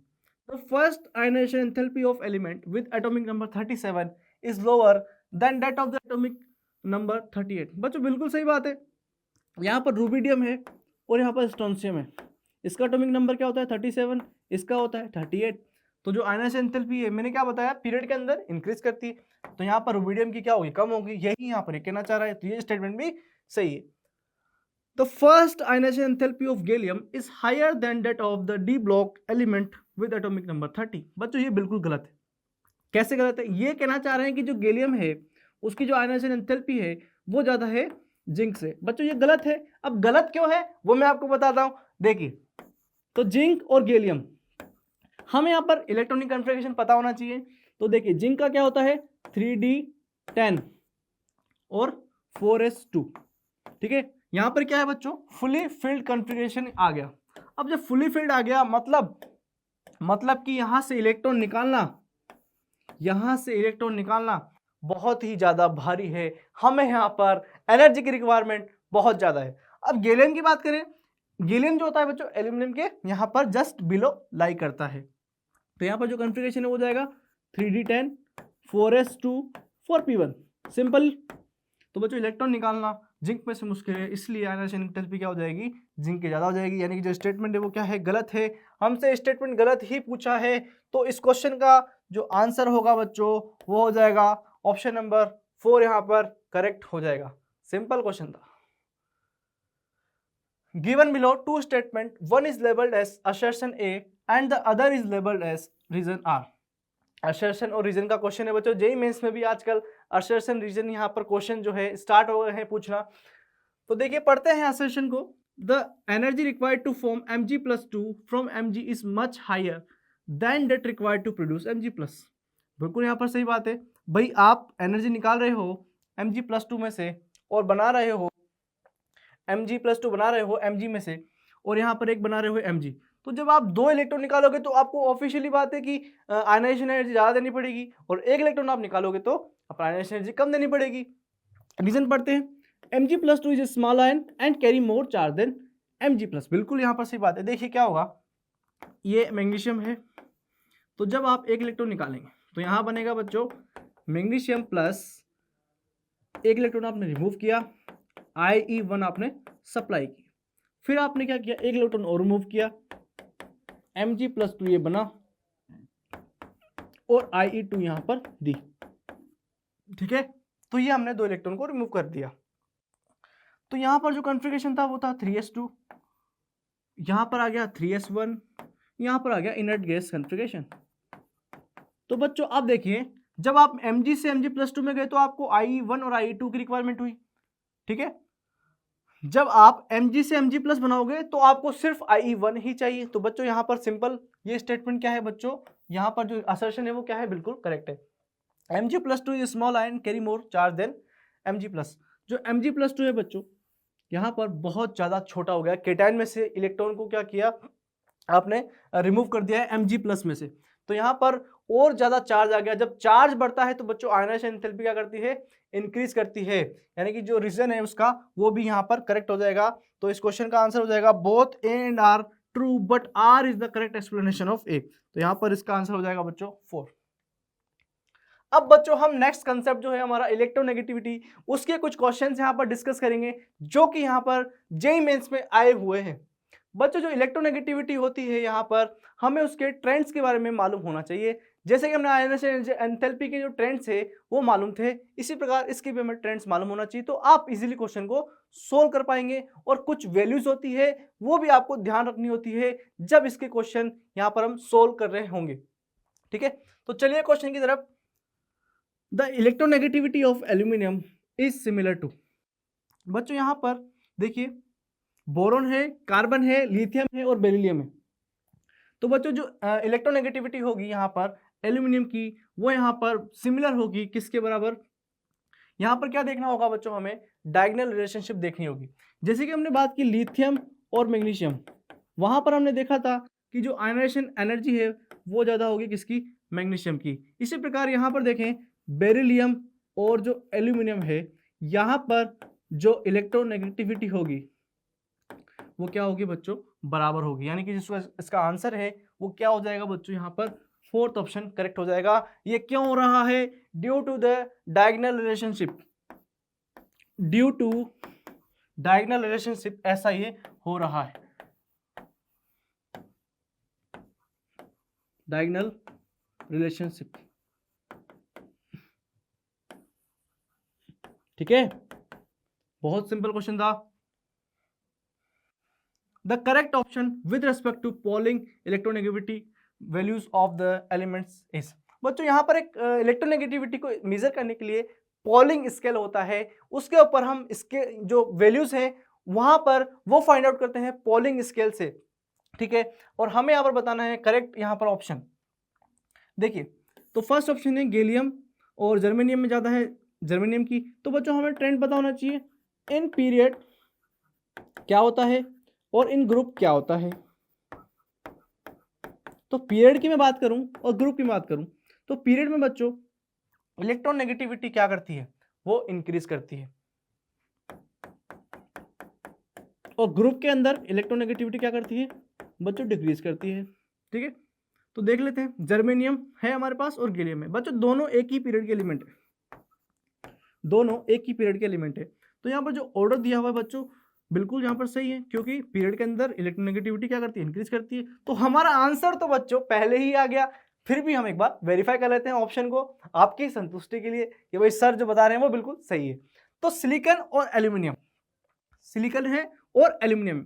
The first ionization enthalpy of element with atomic number 37 is lower than that of the atomic number 38। बच्चों बिल्कुल सही बात है, यहाँ पर रूबिडियम है और यहाँ पर स्ट्रोंशियम है, इसका एटॉमिक नंबर क्या होता है 37, इसका होता है 38। तो जो आयनाइजेशन एंथैल्पी है मैंने क्या बताया, पीरियड के अंदर इंक्रीज करती है, तो यहाँ पर रूबिडियम की क्या होगी, कम होगी, यही यहाँ पर कहना चाह रहा है, तो ये स्टेटमेंट भी सही है। The first ionisation enthalpy of gallium is higher than that of the D block element with atomic number 30। बच्चों ये बिल्कुल गलत है। कैसे गलत है, ये कहना चाह रहे हैं कि जो गैलियम है उसकी जो आयनाइजेशन एंथैल्पी है वो ज्यादा है जिंक से। बच्चों ये गलत है। अब गलत क्यों है वो मैं आपको बताता हूं। देखिए, तो जिंक और गैलियम, हमें यहाँ पर इलेक्ट्रॉनिक कॉन्फ़िगरेशन पता होना चाहिए। तो देखिए जिंक का क्या होता है 3d10 और 4s2, ठीक है। यहाँ पर क्या है बच्चों, फुली फिल्ड कॉन्फ़िगरेशन आ गया। अब जब फुली फिल्ड आ गया मतलब कि यहां से इलेक्ट्रॉन निकालना बहुत ही ज्यादा भारी है, हमें यहाँ पर एनर्जी की रिक्वायरमेंट बहुत ज्यादा है। अब गैलियम की बात करें, गैलियम जो होता है बच्चों एल्यूमिनियम के यहाँ पर जस्ट बिलो लाई करता है, तो यहाँ पर जो कॉन्फ़िगरेशन है वो जाएगा 3d10 4s2 4p1, सिंपल। तो बच्चों इलेक्ट्रॉन निकालना जिंक में से मुश्किल है, इसलिए आयनाइजेशन एंथैल्पी क्या हो जाएगी, जिंक की ज्यादा हो जाएगी, यानी कि जो स्टेटमेंट है वो क्या है, गलत है। हमसे स्टेटमेंट गलत ही पूछा है, तो इस क्वेश्चन का जो आंसर होगा बच्चों वो हो जाएगा ऑप्शन नंबर 4 यहाँ पर करेक्ट हो जाएगा। सिंपल क्वेश्चन था। Given below two statement, one is labeled as assertion A and the other is labeled as reason R। assertion और reason का क्वेश्चन है बच्चों, जेईई मेंस में भी आजकल assertion reason यहाँ पर क्वेश्चन जो है स्टार्ट हो गए हैं पूछना। तो देखिए पढ़ते हैं assertion को। The energy required to form Mg+2 from Mg is much higher than that required to produce Mg+। बिल्कुल यहाँ पर सही बात है भाई, आप एनर्जी निकाल रहे हो Mg+2 में से और बना रहे हो Mg+2 बना रहे हो Mg में से, और यहाँ पर एक बना रहे हो Mg। तो जब आप 2 इलेक्ट्रॉन निकालोगे तो आपको ऑफिशियली बात है कि आयनाइजेशन एनर्जी ज़्यादा देनी पड़ेगी, और 1 इलेक्ट्रॉन आप निकालोगे तो आपको आयनाइजेशन एनर्जी कम देनी पड़ेगी। रीजन पढ़ते हैं। Mg+2 is a small ion and carry more charge than Mg+। बिल्कुल यहाँ पर सही बात है। देखिए क्या होगा, ये मैग्नीशियम है, तो जब आप 1 इलेक्ट्रॉन निकालेंगे तो यहाँ बनेगा बच्चों मैग्नीशियम प्लस 1 इलेक्ट्रॉन आपने रिमूव किया, IE1 आपने सप्लाई की, फिर आपने क्या किया 1 इलेक्ट्रॉन और रिमूव किया, Mg+2 ये बना और IE2 यहां पर दी, ठीक है। तो ये हमने 2 इलेक्ट्रॉन को रिमूव कर दिया। तो यहां पर जो कॉन्फ़िगरेशन था वो था 3s2, यहां पर आ गया 3s1, यहां पर आ गया इनर्ट गैस कॉन्फ़िगरेशन। तो बच्चों आप देखिए, जब आप Mg से Mg+2 में गए तो आपको IE1 और IE2 की रिक्वायरमेंट हुई, ठीक है। जब आप Mg से Mg+ बनाओगे तो आपको सिर्फ IE1 ही चाहिए। तो बच्चों यहां पर सिंपल ये स्टेटमेंट क्या है बच्चों, यहां पर जो असर्शन है वो क्या है, बिल्कुल करेक्ट है। Mg+2 is small ion carry more charge than Mg+। जो Mg+2 है बच्चों, यहां पर बहुत ज्यादा छोटा हो गया, केटायन में से इलेक्ट्रॉन को क्या किया आपने, रिमूव कर दिया है Mg+ में से। तो यहां पर और ज्यादा चार्ज आ गया। जब चार्ज बढ़ता है तो बच्चों आयनाइजेशन एंथैल्पी क्या करती है, इंक्रीज करती है, यानी कि जो रीजन है उसका वो भी यहां पर करेक्ट हो जाएगा। तो इस क्वेश्चन का आंसर हो जाएगा both A and R true but R is the correct explanation of A. तो यहां पर इसका आंसर हो जाएगा बच्चों 4। अब बच्चों हम नेक्स्ट कंसेप्ट जो है हमारा इलेक्ट्रोनेगेटिविटी, उसके कुछ क्वेश्चंस यहां पर डिस्कस करेंगे जो कि यहां पर जेईई मेंस में आए हुए हैं। बच्चों जो इलेक्ट्रोनेगेटिविटी होती है यहाँ पर हमें उसके ट्रेंड्स के बारे में मालूम होना चाहिए। जैसे कि हमने आयनाइजेशन एंथैल्पी के जो ट्रेंड्स है वो मालूम थे, इसी प्रकार इसके भी हमें ट्रेंड्स मालूम होना चाहिए। तो आप इजीली क्वेश्चन को सोल्व कर पाएंगे। और कुछ वैल्यूज होती है वो भी आपको ध्यान रखनी होती है जब इसके क्वेश्चन यहाँ पर हम सोल्व कर रहे होंगे, ठीक है। तो चलिए क्वेश्चन की तरफ। The electronegativity of aluminium is similar to, बच्चों यहाँ पर देखिए बोरॉन है, कार्बन है, लिथियम है और बेरिलियम है। तो बच्चों जो इलेक्ट्रोनेगेटिविटी होगी यहाँ पर एल्यूमिनियम की, वो यहाँ पर सिमिलर होगी किसके बराबर, यहाँ पर क्या देखना होगा बच्चों, हमें डायगोनल रिलेशनशिप देखनी होगी। जैसे कि हमने बात की लिथियम और मैग्नीशियम, वहां पर हमने देखा था कि जो आयनाइजेशन एनर्जी है वो ज्यादा होगी किसकी, मैग्नीशियम की। इसी प्रकार यहाँ पर देखें बेरिलियम और जो एल्यूमिनियम है, यहाँ पर जो इलेक्ट्रोनेगेटिविटी होगी वो क्या होगी बच्चों, बराबर होगी। यानी कि जिसका इसका आंसर है वो क्या हो जाएगा बच्चों, यहाँ पर फोर्थ ऑप्शन करेक्ट हो जाएगा। ये क्यों हो रहा है, due to the diagonal relationship, due to diagonal relationship ऐसा ये हो रहा है, डायगोनल रिलेशनशिप, ठीक है। बहुत सिंपल क्वेश्चन था। The correct option with respect to Pauling electronegativity values of the elements is, बच्चों यहाँ पर एक इलेक्ट्रोनेगेटिविटी को मेजर करने के लिए पॉलिंग स्केल होता है, उसके ऊपर हम इसके जो वैल्यूज हैं वहां पर वो फाइंड आउट करते हैं पॉलिंग स्केल से, ठीक है। और हमें यहाँ पर बताना है करेक्ट यहाँ पर ऑप्शन। देखिए तो फर्स्ट ऑप्शन है गैलियम और जर्मेनियम में ज्यादा है जर्मेनियम की। तो बच्चों हमें ट्रेंड पता होना चाहिए, इन पीरियड क्या होता है और इन ग्रुप क्या होता है। तो पीरियड की मैं बात करूं और ग्रुप की बात करूं, तो पीरियड में बच्चों इलेक्ट्रॉन नेगेटिविटी क्या करती है, वो इंक्रीज करती है, और ग्रुप के अंदर इलेक्ट्रॉन नेगेटिविटी क्या करती है बच्चों, डिक्रीज करती है, ठीक है। तो देख लेते हैं, जर्मेनियम है हमारे पास और गैलियम है, बच्चों दोनों एक ही पीरियड के एलिमेंट है, दोनों एक ही पीरियड के एलिमेंट है। तो यहाँ पर जो ऑर्डर दिया हुआ है बच्चों बिल्कुल यहाँ पर सही है, क्योंकि पीरियड के अंदर इलेक्ट्रोनेगेटिविटी क्या करती है, इंक्रीज करती है। तो हमारा आंसर तो बच्चों पहले ही आ गया, फिर भी हम एक बार वेरीफाई कर लेते हैं ऑप्शन को आपकी संतुष्टि के लिए कि भाई सर जो बता रहे हैं वो बिल्कुल सही है। तो सिलिकॉन और एल्यूमिनियम, सिलिकॉन है और एल्यूमिनियम,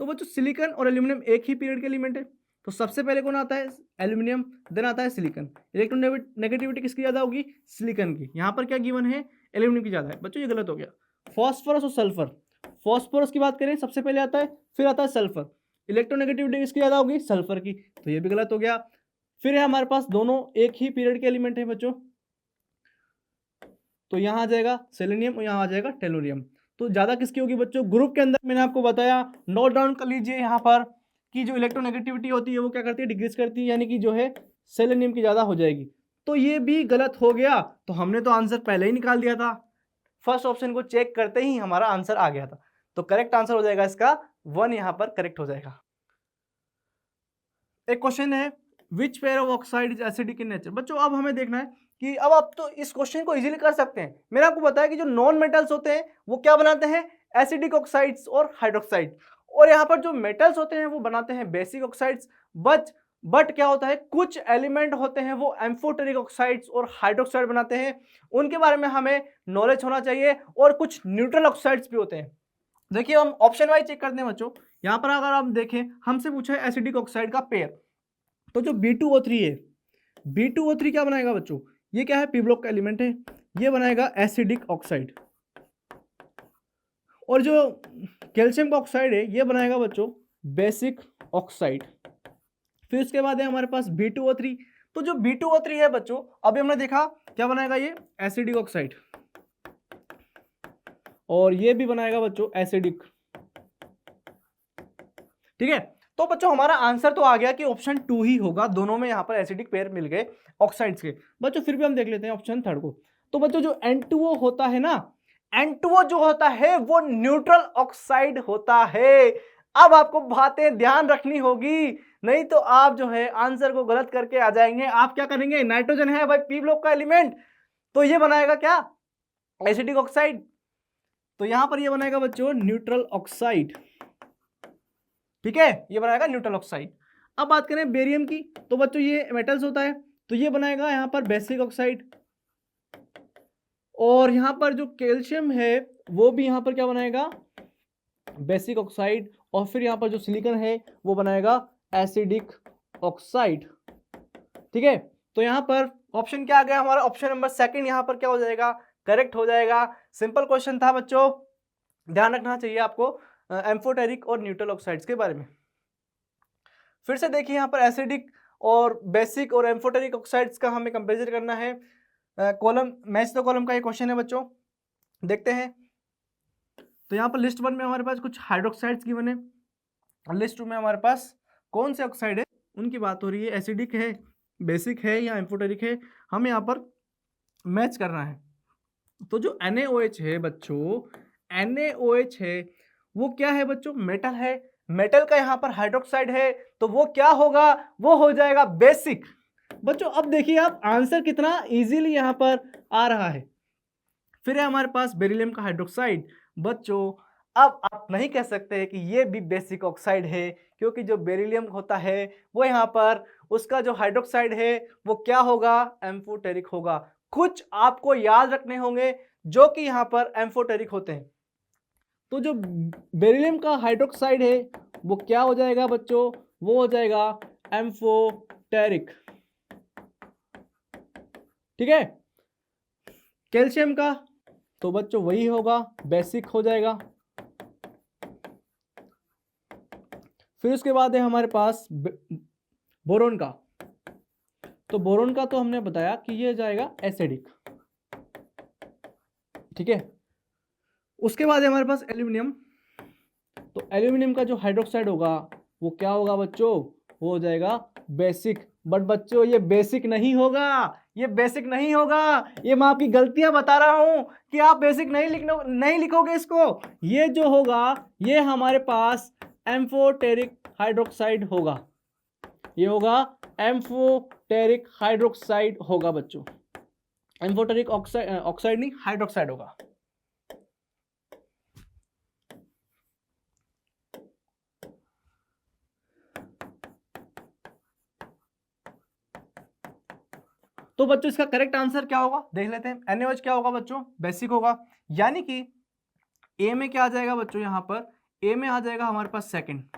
तो बच्चों सिलिकॉन और एल्यूमिनियम एक ही पीरियड के एलिमेंट है। तो सबसे पहले कौन आता है, एल्यूमिनियम, देन आता है सिलिकॉन। इलेक्ट्रोनेगेटिविटी किसकी ज्यादा होगी, सिलिकॉन की। यहाँ पर क्या गिवन है, एल्यूमिनियम की ज्यादा है। बच्चों ये गलत हो गया। फॉस्फोरस और सल्फर, फॉस्फोरस की बात करें सबसे पहले आता है, फिर आता है सल्फर। इलेक्ट्रोनेगेटिविटी किसकी ज्यादा होगी, सल्फर की, तो ये भी गलत हो गया। फिर है हमारे पास दोनों एक ही पीरियड के एलिमेंट है बच्चों, तो यहां आ जाएगा सेलेनियम और यहां आ जाएगा टेलोरियम। तो ज्यादा किसकी होगी बच्चों, ग्रुप के अंदर मैंने आपको बताया, नोट डाउन कर लीजिए यहाँ पर कि जो इलेक्ट्रोनेगेटिविटी होती है वो क्या करती है, डिक्रीज करती है, यानी कि जो है सेलेनियम की ज्यादा हो जाएगी। तो ये भी गलत हो गया, तो हमने तो आंसर पहले ही निकाल दिया था, फर्स्ट ऑप्शन को चेक करते ही हमारा आंसर आ गया था। तो करेक्ट आंसर हो जाएगा इसका 1, यहां पर करेक्ट हो जाएगा। एक क्वेश्चन है which pair of oxide is acidic in nature. बच्चों अब हमें देखना है कि अब आप तो इस क्वेश्चन को इजीली कर सकते हैं। मैंने आपको बताया कि जो नॉन मेटल्स होते हैं वो क्या बनाते हैं, एसिडिक ऑक्साइड्स और हाइड्रोक्साइड, और यहाँ पर जो मेटल्स होते हैं वो बनाते हैं बेसिक ऑक्साइड्स। बट क्या होता है, कुछ एलिमेंट होते हैं वो एम्फोटेरिक ऑक्साइड्स और हाइड्रोक्साइड बनाते हैं, उनके बारे में हमें नॉलेज होना चाहिए। और कुछ न्यूट्रल ऑक्साइड्स भी होते हैं, देखिए हम ऑप्शन वाइज चेक करते हैं बच्चों। यहाँ पर अगर आप देखें, हमसे पूछा है एसिडिक ऑक्साइड का पेयर, तो जो B2O3 है, B2O3 क्या बनाएगा बच्चों, ये क्या है, पी ब्लॉक का एलिमेंट है, ये बनाएगा एसिडिक ऑक्साइड। और जो कैल्शियम का ऑक्साइड है ये बनाएगा बच्चों बेसिक ऑक्साइड। फिर उसके बाद है हमारे पास B2O3। तो जो B2O3 है बच्चों, अभी हमने देखा क्या बनाएगा, ये एसिडिक ऑक्साइड, और ये भी बनाएगा बच्चों एसिडिक। ठीक है, तो बच्चों हमारा आंसर तो आ गया कि ऑप्शन 2 ही होगा, दोनों में यहां पर एसिडिक पेयर मिल गए ऑक्साइड्स के। बच्चों फिर भी हम देख लेते हैं ऑप्शन 3 को। तो बच्चों जो N2O होता है ना, N2O जो होता है वो न्यूट्रल ऑक्साइड होता है। अब आपको बातें ध्यान रखनी होगी, नहीं तो आप जो है आंसर को गलत करके आ जाएंगे। आप क्या करेंगे, नाइट्रोजन है भाई पी ब्लॉक का एलिमेंट, तो ये बनाएगा क्या, एसिडिक ऑक्साइड। तो यहां पर ये बनाएगा बच्चों न्यूट्रल ऑक्साइड। ठीक है, ये बनाएगा न्यूट्रल ऑक्साइड। अब बात करें बेरियम की, तो बच्चों ये मेटल्स होता है, तो ये बनाएगा यहां पर बेसिक ऑक्साइड। और यहां पर जो कैल्शियम है वो भी यहां पर क्या बनाएगा, बेसिक ऑक्साइड। और फिर यहां पर जो सिलिकॉन है वो बनाएगा एसिडिक ऑक्साइड। ठीक है, तो यहां पर ऑप्शन क्या आ गया हमारा, ऑप्शन नंबर 2 यहां पर क्या हो जाएगा, करेक्ट हो जाएगा। सिंपल क्वेश्चन था बच्चों, ध्यान रखना चाहिए आपको एम्फोटेरिक और न्यूट्रल ऑक्साइड्स के बारे में। फिर से देखिए यहाँ पर एसिडिक और बेसिक और एम्फोटेरिक ऑक्साइड्स का हमें कंपेरिजन करना है। कॉलम मैच द कॉलम का ये क्वेश्चन है बच्चों, देखते हैं। तो यहाँ पर लिस्ट 1 में हमारे पास कुछ हाइड्रोक्साइड्स गिवन है, लिस्ट 2 में हमारे पास कौन से ऑक्साइड है उनकी बात हो रही है, एसिडिक है, बेसिक है या एम्फोटेरिक है, हमें यहाँ पर मैच करना है। तो जो NaOH है बच्चों, NaOH है वो क्या है बच्चों, मेटल है। मेटल का यहाँ पर हाइड्रोक्साइड है तो वो क्या होगा, वो हो जाएगा बेसिक। बच्चों अब देखिए आप आंसर कितना इजीली यहाँ पर आ रहा है। फिर है हमारे पास बेरिलियम का हाइड्रोक्साइड। बच्चों अब आप नहीं कह सकते कि ये भी बेसिक ऑक्साइड है, क्योंकि जो बेरिलियम होता है वो यहाँ पर उसका जो हाइड्रोक्साइड है वो क्या होगा, एम्फोटेरिक होगा। कुछ आपको याद रखने होंगे जो कि यहाँ पर एम्फोटेरिक होते हैं। तो जो बेरिलियम का हाइड्रोक्साइड है वो क्या हो जाएगा बच्चों, वो हो जाएगा एम्फोटेरिक। ठीक है, कैल्शियम का तो बच्चों वही होगा, बेसिक हो जाएगा। फिर उसके बाद है हमारे पास बोरोन का। तो बोरोन का तो हमने बताया कि ये जाएगा एसिडिक। ठीक है, उसके बाद है हमारे पास एल्यूमिनियम। तो एल्यूमिनियम का जो हाइड्रोक्साइड होगा वो क्या होगा बच्चों, वो हो जाएगा बेसिक। बट बच्चों ये बेसिक नहीं होगा, ये बेसिक नहीं होगा, ये मैं आपकी गलतियां बता रहा हूं कि आप बेसिक नहीं लिखोगे इसको। ये जो होगा ये हमारे पास एम्फोटेरिक हाइड्रोक्साइड होगा, ये होगा एम्फोटेरिक हाइड्रोक्साइड होगा बच्चों। एम्फोटेरिक ऑक्साइड नहीं, हाइड्रोक्साइड होगा। तो बच्चों इसका करेक्ट आंसर क्या होगा देख लेते हैं। NaOH क्या होगा बच्चों, बेसिक होगा। यानी कि ए में क्या आ जाएगा बच्चों, यहां पर ए में आ जाएगा हमारे पास सेकंड।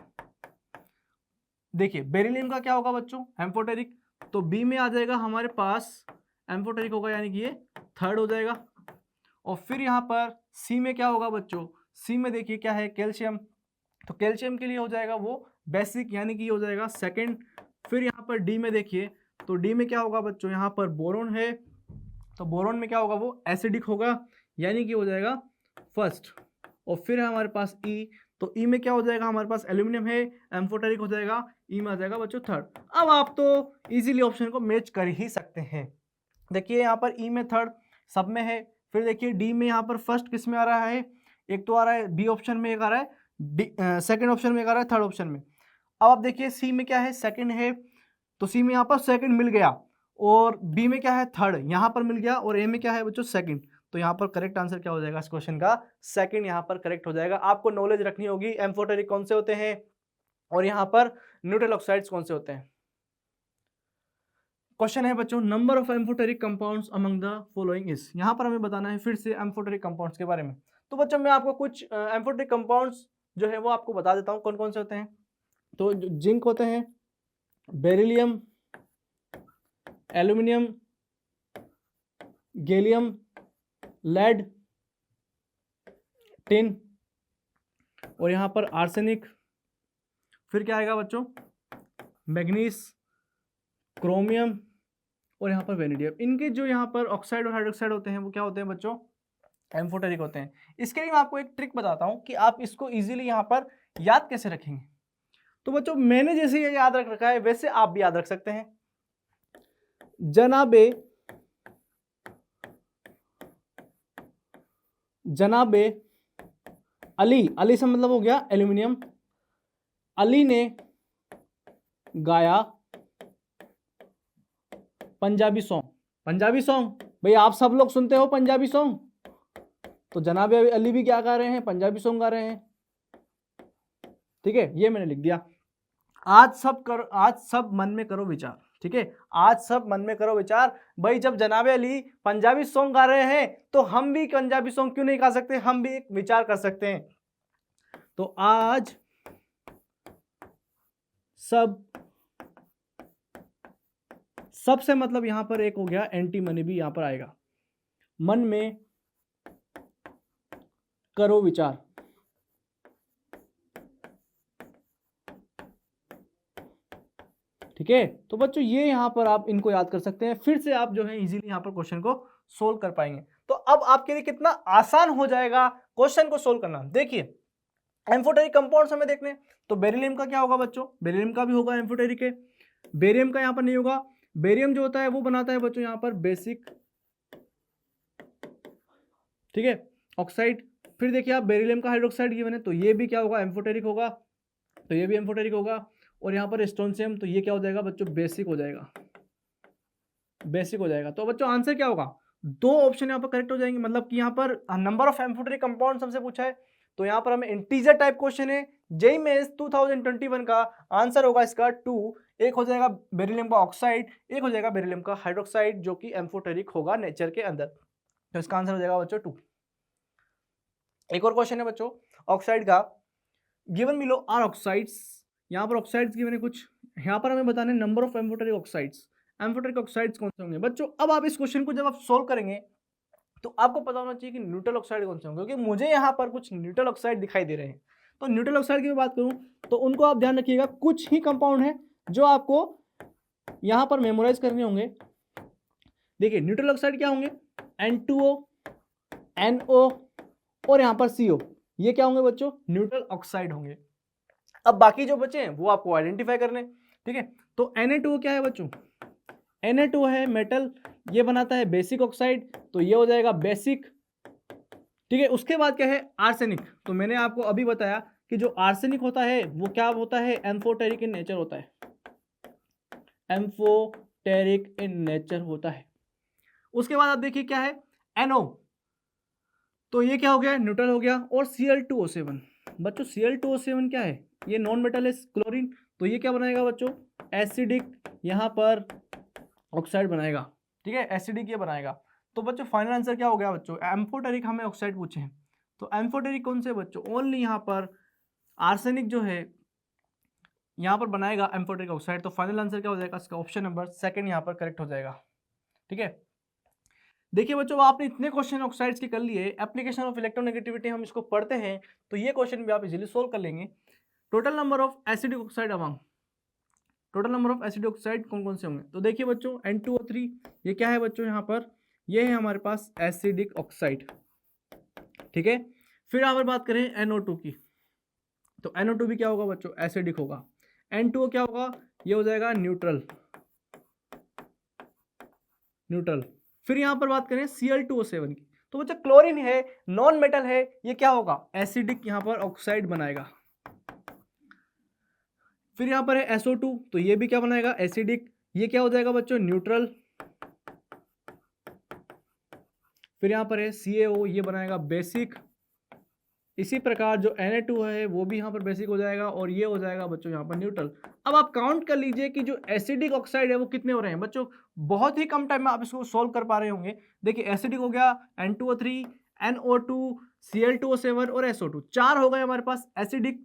देखिए बेरिलियम का क्या होगा बच्चों, एम्फोटेरिक, तो बी में आ जाएगा हमारे पास एम्फोटेरिक होगा, यानी कि ये थर्ड हो जाएगा। और फिर यहाँ पर सी में क्या होगा बच्चों, सी में देखिए क्या है, कैल्शियम, तो कैल्शियम के लिए हो जाएगा वो बेसिक, यानी कि हो जाएगा सेकंड। फिर यहाँ पर डी में देखिए, तो डी में क्या होगा बच्चों, यहाँ पर बोरोन है, तो बोरोन में क्या होगा, वो एसिडिक होगा, यानी कि हो जाएगा फर्स्ट। और फिर है हमारे पास ई, तो ई में क्या हो जाएगा, हमारे पास एल्यूमिनियम है, एम्फोटेरिक हो जाएगा, ई में आ जाएगा बच्चों थर्ड। अब आप तो इजीली ऑप्शन को मैच कर ही सकते हैं। देखिए यहाँ पर ई में थर्ड सब में है। फिर देखिए डी में यहाँ पर फर्स्ट किस में आ रहा है, एक तो आ रहा है बी ऑप्शन में, एक आ रहा है डी सेकेंड ऑप्शन में, एक आ रहा है थर्ड ऑप्शन में। अब आप देखिए सी में क्या है, सेकंड है, तो सी में यहाँ पर सेकंड मिल गया, और बी में क्या है, थर्ड यहाँ पर मिल गया, और ए में क्या है बच्चों, सेकंड। तो यहाँ पर करेक्ट आंसर क्या हो जाएगा इस क्वेश्चन का, सेकंड यहाँ पर करेक्ट हो जाएगा। आपको नॉलेज रखनी होगी एम्फोटेरिक कौन से होते हैं और यहाँ पर न्यूट्रल ऑक्साइड्स कौन से होते हैं। क्वेश्चन है बच्चों, number of amphoteric compounds among the following is. यहाँ पर हमें बताना है फिर से एम्फोटेरिक कंपाउंड्स के बारे में। तो बच्चों मैं आपको कुछ एम्फोटेरिक कंपाउंड्स जो है वो आपको बता देता हूँ कौन कौन से होते हैं। तो जिंक होते हैं, beryllium, aluminium, gallium, lead, tin और यहाँ पर आर्सेनिक। फिर क्या आएगा बच्चों, मैग्नीज, क्रोमियम और यहाँ पर वेनेडियम। इनके जो यहाँ पर ऑक्साइड और हाइड्रोक्साइड होते हैं वो क्या होते हैं बच्चों, एम्फोटेरिक होते हैं। इसके लिए मैं आपको एक ट्रिक बताता हूँ कि आप इसको इजीली यहाँ पर याद कैसे रखेंगे। तो बच्चों मैंने जैसे ये याद रख रखा है वैसे आप भी याद रख सकते हैं। जनाबे अली, अली से मतलब हो गया एल्यूमिनियम, अली ने गाया पंजाबी सॉन्ग। पंजाबी सॉन्ग भाई आप सब लोग सुनते हो पंजाबी सॉन्ग, तो जनाब अली भी क्या गा रहे हैं, पंजाबी सॉन्ग गा रहे हैं। ठीक है, ये मैंने लिख दिया। आज सब मन में करो विचार। ठीक है, आज सब मन में करो विचार। भाई जब जनाब अली पंजाबी सॉन्ग गा रहे हैं तो हम भी पंजाबी सॉन्ग क्यों नहीं गा सकते, हम भी एक विचार कर सकते हैं। तो आज सबसे मतलब यहां पर एक हो गया एंटी मनी भी यहां पर आएगा, मन में करो विचार। ठीक है, तो बच्चों ये यहां पर आप इनको याद कर सकते हैं, फिर से आप जो है इजीली यहां पर क्वेश्चन को सोल्व कर पाएंगे। तो अब आपके लिए कितना आसान हो जाएगा क्वेश्चन को सोल्व करना। देखिए एम्फोटेरिक कंपाउंड्स हमें देखने, तो बेरिलियम का क्या होगा बच्चों, बेरिलियम का भी होगा एम्फोटेरिक है। बेरियम का यहां पर नहीं होगा, बेरियम जो होता है वो बनाता है बच्चों यहां पर बेसिक, ठीक है, ऑक्साइड। फिर देखिए आप बेरिलियम का हाइड्रोक्साइड गिवन है तो ये भी क्या होगा, एम्फोटेरिक होगा, तो ये भी एम्फोटेरिक होगा। और यहाँ पर स्ट्रोंशियम, तो ये क्या हो जाएगा बच्चों, बेसिक हो जाएगा, बेसिक हो जाएगा। तो बच्चों आंसर क्या होगा, दो ऑप्शन यहाँ पर करेक्ट हो जाएंगे। मतलब कि यहाँ पर नंबर ऑफ एम्फोटेरिक कंपाउंड हमसे पूछा है, तो यहाँ पर हमें इंटीजर टाइप क्वेश्चन है, जेईई मेंस 2021 का आंसर होगा इसका 2। एक हो जाएगा बेरिलियम का ऑक्साइड, एक हो जाएगा बेरिलियम का हाइड्रोक्साइड जो कि एम्फोटेरिक होगा नेचर के अंदर, तो इसका आंसर हो जाएगा बच्चों 2। एक और क्वेश्चन है बच्चों ऑक्साइड का, गिवन बिलो आर ऑक्साइड्स। यहाँ पर ऑक्साइड्स गिवन है कुछ, यहाँ पर हमें बताने number of amphoteric oxides. Amphoteric oxides कौन से होंगे बच्चों। अब आप इस क्वेश्चन को जब आप सोल्व करेंगे तो आपको पता होना चाहिए कि न्यूट्रल ऑक्साइड कौन से होंगे, क्योंकि मुझे यहाँ पर कुछ न्यूट्रल ऑक्साइड दिखाई दे रहे हैं। तो न्यूट्रल ऑक्साइड की मैं बात करूँ तो उनको आप ध्यान रखिएगा, कुछ ही कंपाउंड है जो आपको यहाँ पर मेमोराइज करने होंगे। देखिए न्यूट्रल ऑक्साइड क्या होंगे, N2O, NO और यहाँ पर CO, ये क्या होंगे बच्चों, न्यूट्रल ऑक्साइड होंगे। अब बाकी जो बचे हैं वो आपको आइडेंटिफाई करने, ठीक है। तो Na2 क्या है बच्चों, Na2 है मेटल, ये बनाता है बेसिक ऑक्साइड, तो ये हो जाएगा बेसिक, ठीक है। उसके बाद क्या है आर्सेनिक, तो मैंने आपको अभी बताया कि जो आर्सेनिक होता है वो क्या होता है, एम्फोटेरिक इन नेचर होता है, एम्फोटेरिक इन नेचर होता है। उसके बाद आप देखिए क्या है NO, तो ये क्या हो गया, न्यूट्रल हो गया। और Cl2O7 बच्चों, Cl2O7 क्या है, ये नॉन मेटल है क्लोरीन, तो ये क्या बनाएगा बच्चों, एसिडिक यहाँ पर ऑक्साइड बनाएगा, ठीक है, एसिडिक ये बनाएगा। तो बच्चों फाइनल आंसर क्या हो गया बच्चों, एम्फोटेरिक हमें ऑक्साइड पूछे हैं, तो एम्फोटेरिक कौन से बच्चों, ओनली यहाँ पर आर्सेनिक जो है यहाँ पर बनाएगा एम्फोटेरिक ऑक्साइड। तो फाइनल आंसर क्या हो जाएगा इसका, ऑप्शन नंबर 2 यहाँ पर करेक्ट हो जाएगा, ठीक है। देखिए बच्चों आपने इतने क्वेश्चन ऑक्साइड्स के कर लिए, एप्लीकेशन ऑफ इलेक्ट्रोनेगेटिविटी हम इसको पढ़ते हैं तो ये क्वेश्चन भी आप इजीली सोल्व कर लेंगे। Total number of acidic oxide among, total number of acidic oxide कौन कौन से होंगे, तो देखिए बच्चों N2O3 ये क्या है बच्चों, यहाँ पर ये है हमारे पास एसिडिक ऑक्साइड, ठीक है। फिर यहाँ पर बात करें NO2 की, तो NO2 भी क्या होगा बच्चों, एसिडिक होगा। N2O क्या होगा, ये हो जाएगा न्यूट्रल, न्यूट्रल। फिर यहां पर बात करें Cl2O7 की, तो बच्चा क्लोरीन है, नॉन मेटल है, ये क्या होगा, एसिडिक यहां पर ऑक्साइड बनाएगा। फिर यहां पर है SO2, तो ये भी क्या बनाएगा, एसिडिक, ये क्या हो जाएगा बच्चों, न्यूट्रल। फिर यहां पर है CaO, ये बनाएगा बेसिक। इसी प्रकार जो Na2 है वो भी यहाँ पर बेसिक हो जाएगा और ये हो जाएगा बच्चों यहाँ पर न्यूट्रल। अब आप काउंट कर लीजिए कि जो एसिडिक ऑक्साइड है वो कितने हो रहे हैं बच्चों, बहुत ही कम टाइम में आप इसको सोल्व कर पा रहे होंगे। देखिए एसिडिक हो गया N2O3, NO2, Cl2O7 और SO2, 4 हो गए हमारे पास एसिडिक।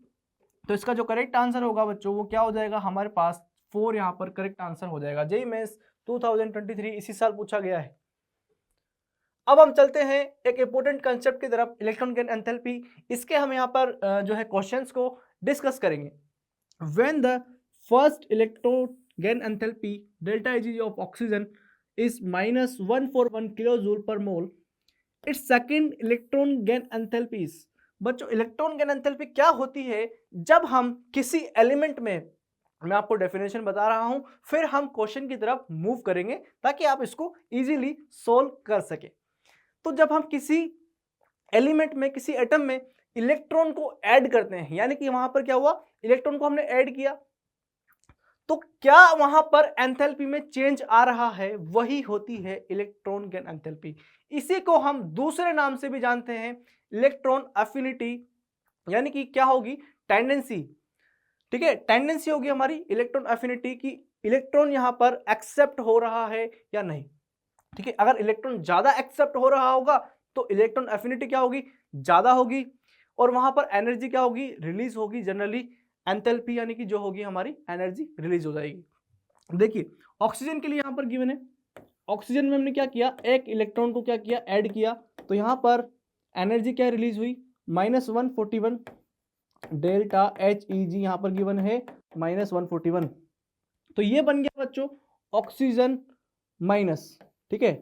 तो इसका जो करेक्ट आंसर होगा बच्चों वो क्या हो जाएगा हमारे पास 4 यहाँ पर करेक्ट आंसर हो जाएगा। जेईई मेंस 2023 इसी साल पूछा गया है। अब हम चलते हैं एक इंपॉर्टेंट कंसेप्ट की तरफ, इलेक्ट्रॉन गेन एंथैल्पी। इसके हम यहाँ पर जो है क्वेश्चंस को डिस्कस करेंगे। When the first electron gain enthalpy delta Eg of oxygen is -141 kilojoule per mole, its second electron gain enthalpy is. बच्चों इलेक्ट्रॉन गेन एंथैल्पी क्या होती है? जब हम किसी एलिमेंट में, मैं आपको डेफिनेशन बता रहा हूं, फिर हम क्वेश्चन की तरफ मूव करेंगे ताकि आप इसको इजीली सोल्व कर सके। तो जब हम किसी एलिमेंट में, किसी एटम में इलेक्ट्रॉन को ऐड करते हैं, यानी कि वहां पर क्या हुआ, इलेक्ट्रॉन को हमने ऐड किया, तो क्या वहां पर एंथैल्पी में चेंज आ रहा है, वही होती है इलेक्ट्रॉन गेन एंथैल्पी। इसी को हम दूसरे नाम से भी जानते हैं, इलेक्ट्रॉन एफिनिटी, यानी कि क्या होगी, टेंडेंसी। ठीक है, टेंडेंसी होगी हमारी इलेक्ट्रॉन एफिनिटी की, इलेक्ट्रॉन यहां पर एक्सेप्ट हो रहा है या नहीं। ठीक है, अगर इलेक्ट्रॉन ज्यादा एक्सेप्ट हो रहा होगा तो इलेक्ट्रॉन एफिनिटी क्या होगी, ज्यादा होगी, और वहां पर एनर्जी क्या होगी, रिलीज होगी। जनरली एंथैल्पी यानी कि जो होगी हमारी एनर्जी रिलीज हो जाएगी। देखिए ऑक्सीजन के लिए यहां पर गिवन है, ऑक्सीजन में हमने क्या किया, एक इलेक्ट्रॉन को क्या किया, ऐड किया, तो यहां पर एनर्जी क्या रिलीज हुई, -141 डेल्टा Heg यहां पर गिवन है -141। तो ये बन गया बच्चों ऑक्सीजन माइनस। ठीक है,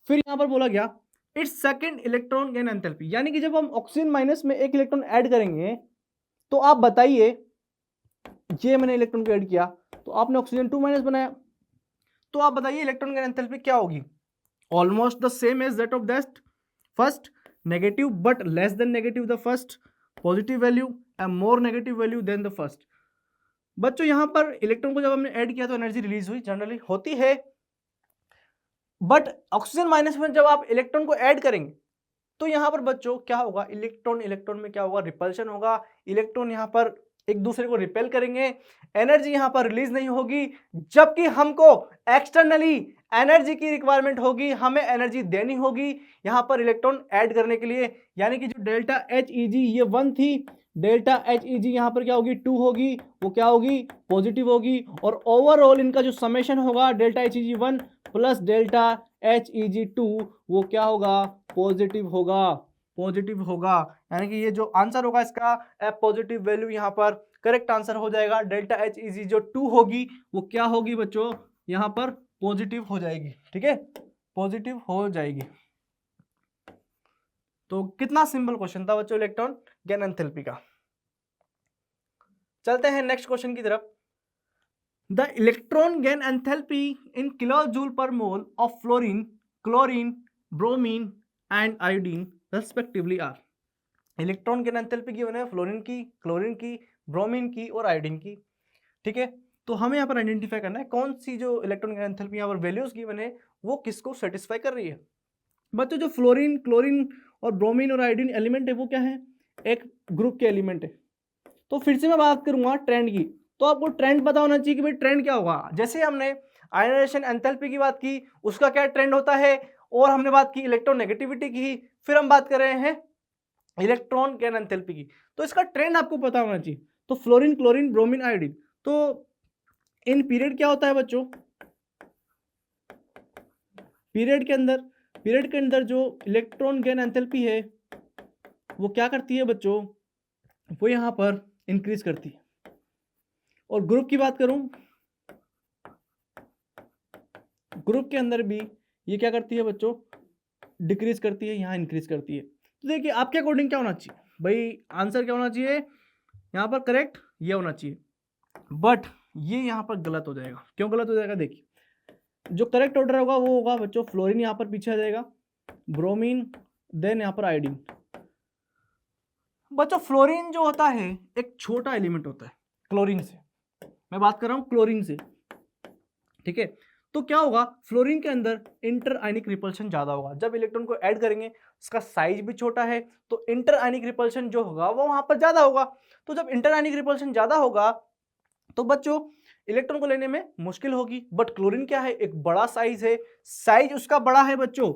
फिर यहां पर बोला गया it's second electron gain enthalpy, यानी कि जब हम ऑक्सीजन माइनस में एक इलेक्ट्रॉन ऐड करेंगे, तो आप बताइए, ये मैंने इलेक्ट्रॉन को ऐड किया तो आपने ऑक्सीजन 2- बनाया, तो आप बताइए इलेक्ट्रॉन गेन एंथैल्पी क्या होगी, almost the same as that of that first, negative but less than negative the first, positive value and more negative value than the first. बच्चों यहां पर इलेक्ट्रॉन को जब हमने ऐड किया तो एनर्जी रिलीज हुई, जनरली होती है, बट ऑक्सीजन माइनस में जब आप इलेक्ट्रॉन को ऐड करेंगे तो यहां पर बच्चों क्या होगा, इलेक्ट्रॉन इलेक्ट्रॉन में क्या होगा, रिपल्शन होगा, इलेक्ट्रॉन यहां पर एक दूसरे को रिपेल करेंगे, एनर्जी यहां पर रिलीज नहीं होगी, जबकि हमको एक्सटर्नली एनर्जी की रिक्वायरमेंट होगी, हमें एनर्जी देनी होगी यहां पर इलेक्ट्रॉन ऐड करने के लिए। यानी कि जो डेल्टा Heg ये 1 थी, डेल्टा Heg यहां पर क्या होगी, 2 होगी, वो क्या होगी, पॉजिटिव होगी, और ओवरऑल इनका जो समेशन होगा delta Heg1 plus delta Heg2 वो क्या होगा, पॉजिटिव होगा, पॉजिटिव होगा। यानी कि ये जो आंसर होगा इसका पॉजिटिव वैल्यू यहाँ पर करेक्ट आंसर हो जाएगा। डेल्टा Heg जो 2 होगी वो क्या होगी बच्चों, यहाँ पर पॉजिटिव हो जाएगी। ठीक है, पॉजिटिव हो जाएगी। तो कितना सिंपल क्वेश्चन था बच्चों इलेक्ट्रॉन गेन एंथैल्पी का। चलते हैं नेक्स्ट क्वेश्चन की तरफ। The electron gain enthalpy in kilojoule per mole of fluorine, chlorine, bromine and iodine respectively are. Electron gain enthalpy given है फ्लोरीन की, क्लोरीन की, ब्रोमीन की और आयोडीन की। ठीक है, तो हमें यहाँ पर आइडेंटिफाई करना है कौन सी जो इलेक्ट्रॉन गेन एंथैल्पी यहाँ पर वैल्यूज गिवन है वो किसको सेटिस्फाई कर रही है। बच्चों जो फ्लोरीन, क्लोरीन और ब्रोमीन और आयोडीन एलिमेंट है वो क्या है, एक ग्रुप के एलिमेंट है। तो फिर से मैं बात करूंगा ट्रेंड की, तो आपको ट्रेंड पता होना चाहिए कि भाई ट्रेंड क्या होगा। जैसे हमने आयनाइजेशन एंथैल्पी की बात की, उसका क्या ट्रेंड होता है, और हमने बात की इलेक्ट्रोनेगेटिविटी की, फिर हम बात कर रहे हैं इलेक्ट्रॉन गेन एंथैल्पी की, तो इसका ट्रेंड आपको पता होना चाहिए। तो फ्लोरीन, क्लोरीन, ब्रोमीन, आयोडीन, तो इन पीरियड क्या होता है बच्चों, पीरियड के अंदर जो इलेक्ट्रॉन गेन एंथैल्पी है वो क्या करती है बच्चों, वो यहां पर इंक्रीज करती है। और ग्रुप की बात करूं, ग्रुप के अंदर भी ये क्या करती है बच्चों, डिक्रीज करती है, यहां इंक्रीज करती है। तो देखिए आपके अकॉर्डिंग क्या होना चाहिए भाई, आंसर क्या होना चाहिए यहां पर, करेक्ट ये होना चाहिए, बट ये यहां पर गलत हो जाएगा। क्यों गलत हो जाएगा, देखिए जो करेक्ट ऑर्डर होगा वो होगा बच्चों, फ्लोरीन यहां पर पीछे आ जाएगा, ब्रोमीन, देन यहां पर आयोडीन। बच्चों फ्लोरीन जो होता है एक छोटा एलिमेंट होता है क्लोरीन से, मैं बात कर रहा हूं क्लोरीन से। ठीक है, तो क्या होगा, फ्लोरीन के अंदर इंटर आयनिक रिपल्शन ज्यादा होगा। जब इलेक्ट्रॉन को ऐड करेंगे इसका साइज भी छोटा है, तो इंटर आयनिक रिपल्शन जो होगा वो वहां पर ज्यादा होगा। तो जब इंटर आयनिक रिपल्शन ज्यादा होगा तो बच्चों इलेक्ट्रॉन को लेने में मुश्किल होगी। बट क्लोरीन क्या है, एक बड़ा साइज है, साइज उसका बड़ा है बच्चों,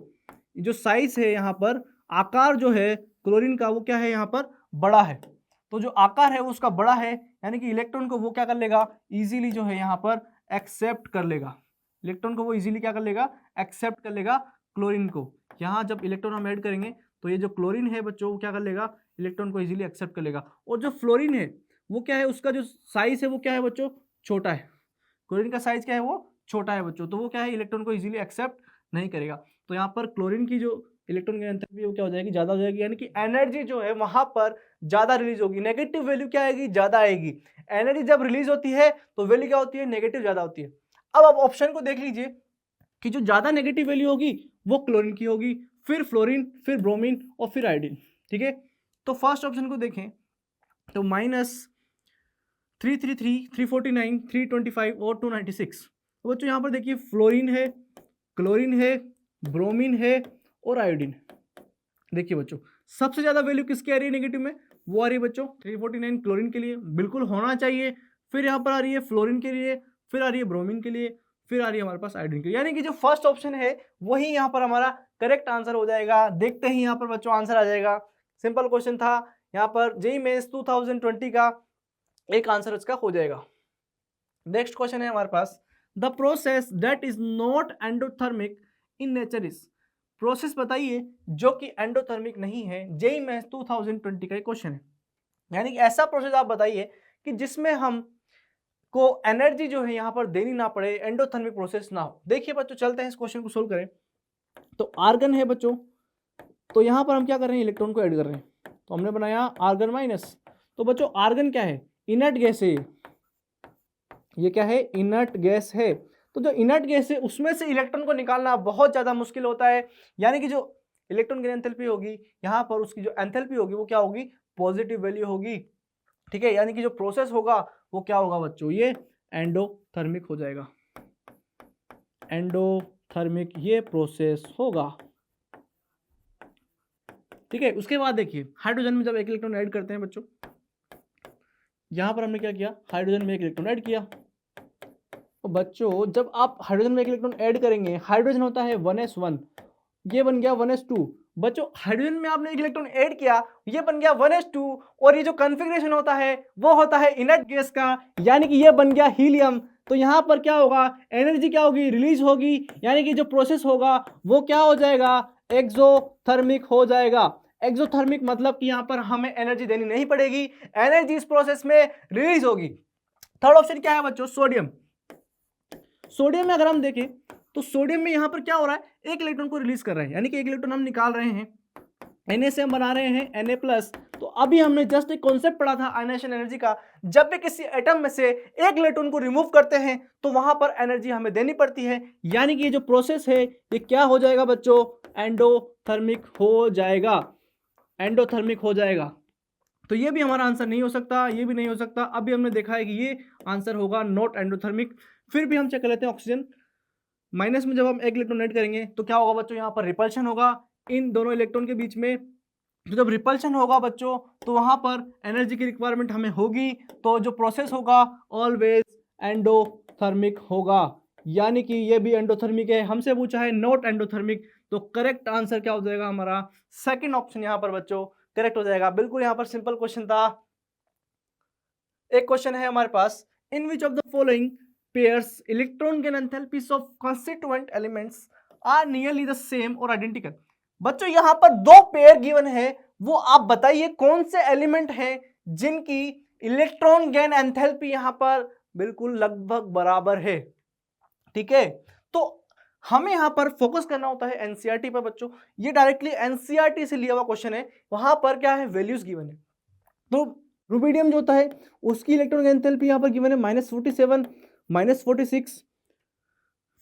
जो साइज है यहाँ पर, आकार जो है क्लोरीन का वो क्या है यहाँ पर बड़ा है, तो जो आकार है वो उसका बड़ा है, यानी कि इलेक्ट्रॉन को वो क्या कर लेगा, इजीली जो है यहाँ पर एक्सेप्ट कर लेगा, इलेक्ट्रॉन को वो इजीली क्या कर लेगा, एक्सेप्ट कर लेगा क्लोरीन को। यहाँ जब इलेक्ट्रॉन हम ऐड करेंगे तो ये जो क्लोरीन है बच्चों वो क्या कर लेगा, इलेक्ट्रॉन को इजीली एक्सेप्ट कर लेगा। और जो फ्लोरीन है वो क्या है, उसका जो साइज है वो क्या है बच्चों, छोटा है, क्लोरीन का साइज क्या है, वो छोटा है बच्चों, तो वो क्या है, इलेक्ट्रॉन को इजीली एक्सेप्ट नहीं करेगा। तो यहाँ पर क्लोरीन की जो इलेक्ट्रॉन की एंथैल्पी वो क्या हो जाएगी, ज्यादा हो जाएगी, यानी कि एनर्जी जो है वहां पर ज्यादा रिलीज होगी, नेगेटिव वैल्यू क्या आएगी, ज्यादा आएगी। एनर्जी जब रिलीज होती है तो वैल्यू क्या होती है, नेगेटिव ज्यादा होती है। अब आप ऑप्शन को देख लीजिए कि जो ज्यादा नेगेटिव वैल्यू होगी वो क्लोरीन की होगी, फिर फ्लोरीन, फिर ब्रोमीन और फिर आयोडीन। ठीक है, तो फर्स्ट ऑप्शन को देखें तो -333, 349, 325 और 296। तो बच्चों यहाँ पर देखिए फ्लोरीन है, क्लोरीन है, ब्रोमीन है और आयोडीन। देखिए बच्चों सबसे ज्यादा वैल्यू किसकी आ रही है नेगेटिव में, वो आ रही है बच्चों 349 क्लोरीन के लिए, बिल्कुल होना चाहिए। फिर यहाँ पर आ रही है फ्लोरीन के लिए, फिर आ रही है ब्रोमीन के लिए, फिर आ रही है हमारे पास आयोडीन के लिए, यानी कि जो फर्स्ट ऑप्शन है वही यहाँ पर हमारा करेक्ट आंसर हो जाएगा। देखते ही यहाँ पर बच्चों आंसर आ जाएगा, सिंपल क्वेश्चन था, यहाँ पर जेईई मेंस 2020 का एक आंसर इसका हो जाएगा। नेक्स्ट क्वेश्चन है हमारे पास, the process that is not endothermic in nature is, process बताइए जो कि एंडोथर्मिक नहीं है, जेईई मेंस 2020 का क्वेश्चन है। यानी कि ऐसा प्रोसेस आप बताइए कि जिसमें हम को एनर्जी जो है यहाँ पर देनी ना पड़े, एंडोथर्मिक प्रोसेस ना हो। देखिए बच्चों चलते हैं इस क्वेश्चन को सोल्व करें। तो आर्गन है बच्चों, तो यहाँ पर हम क्या कर रहे हैं, इलेक्ट्रॉन को ऐड कर रहे हैं, तो हमने बनाया आर्गन माइनस। तो बच्चों आर्गन क्या है, इनर्ट गैस है, ये क्या है, इनर्ट गैस है। तो जो इनर्ट गैस है उसमें से इलेक्ट्रॉन को निकालना बहुत ज्यादा मुश्किल होता है, यानी कि जो इलेक्ट्रॉन की एंथैल्पी होगी यहाँ पर उसकी जो एंथैल्पी होगी वो क्या होगी, पॉजिटिव वैल्यू होगी। ठीक है, यानी कि जो प्रोसेस होगा वो क्या होगा बच्चों, ये एंडोथर्मिक हो जाएगा, एंडोथर्मिक ये प्रोसेस होगा। ठीक है, उसके बाद देखिए हाइड्रोजन में जब एक इलेक्ट्रॉन ऐड करते हैं बच्चों, यहां पर हमने क्या किया, हाइड्रोजन में एक इलेक्ट्रॉन ऐड किया। तो बच्चों जब आप हाइड्रोजन में एक इलेक्ट्रॉन ऐड करेंगे, हाइड्रोजन होता है 1s1, ये बन गया 1s2। बच्चों हाइड्रोजन में आपने एक इलेक्ट्रॉन ऐड किया, ये बन गया 1s2, और ये जो कॉन्फ़िगरेशन होता है वो होता है इनर्ट गैस का, यानी कि ये बन गया हीलियम। तो यहाँ पर क्या होगा, एनर्जी क्या होगी, रिलीज होगी, यानी कि जो प्रोसेस होगा वो क्या हो जाएगा, एक्सोथर्मिक हो जाएगा। एक्सोथर्मिक मतलब कि यहाँ पर हमें एनर्जी देनी नहीं पड़ेगी, एनर्जी इस प्रोसेस में रिलीज होगी। थर्ड ऑप्शन क्या है बच्चों, सोडियम। सोडियम में अगर हम देखें तो सोडियम में यहां पर क्या हो रहा है, एक इलेक्ट्रॉन को रिलीज कर रहे हैं, यानी कि एक इलेक्ट्रॉन हम निकाल रहे हैं, Na से हम बना रहे हैं Na+। तो अभी हमने जस्ट एक कॉन्सेप्ट पढ़ा था आयनाइजेशन एनर्जी का, जब भी किसी एटम में से एक इलेक्ट्रॉन को रिमूव करते हैं तो वहां पर एनर्जी हमें देनी पड़ती है, यानी कि ये जो प्रोसेस है ये क्या हो जाएगा बच्चों, एंडोथर्मिक हो जाएगा, एंडोथर्मिक हो जाएगा। तो ये भी हमारा आंसर नहीं हो सकता, ये भी नहीं हो सकता। अभी हमने देखा है कि ये आंसर होगा नॉट एंडोथर्मिक। फिर भी हम चेक कर लेते हैं ऑक्सीजन माइनस में जब हम एक इलेक्ट्रॉन ऐड करेंगे तो क्या होगा बच्चों, यहाँ पर रिपल्शन होगा इन दोनों इलेक्ट्रॉन के बीच में। तो जब रिपल्शन होगा बच्चों तो वहां पर एनर्जी की रिक्वायरमेंट हमें होगी, तो जो प्रोसेस होगा ऑलवेज एंडोथर्मिक होगा, यानी कि ये भी एंडोथर्मिक है। हमसे पूछा है नॉट एंडोथर्मिक, तो करेक्ट आंसर क्या हो जाएगा हमारा, सेकंड ऑप्शन यहाँ पर बच्चों करेक्ट हो जाएगा। बिल्कुल यहाँ पर सिंपल क्वेश्चन था। एक क्वेश्चन है हमारे पास, in which of the following pairs electron gain enthalpies of constituent elements are nearly the same or identical। बच्चों यहां पर दो पेयर गिवन है, वो आप बताइए कौन से एलिमेंट हैं जिनकी इलेक्ट्रॉन गेन एंथैल्पी यहां पर बिल्कुल लगभग बराबर है। ठीक है, तो हमें यहां पर फोकस करना होता है एनसीईआरटी पर बच्चों, ये डायरेक्टली एनसीईआरटी से लिया हुआ क्वेश्चन है, वहां पर क्या है, वैल्यूज गिवन है। तो रुबिडियम जो होता है उसकी इलेक्ट्रॉन गेन एंथैल्पी यहां पर गिवन है -47, -46।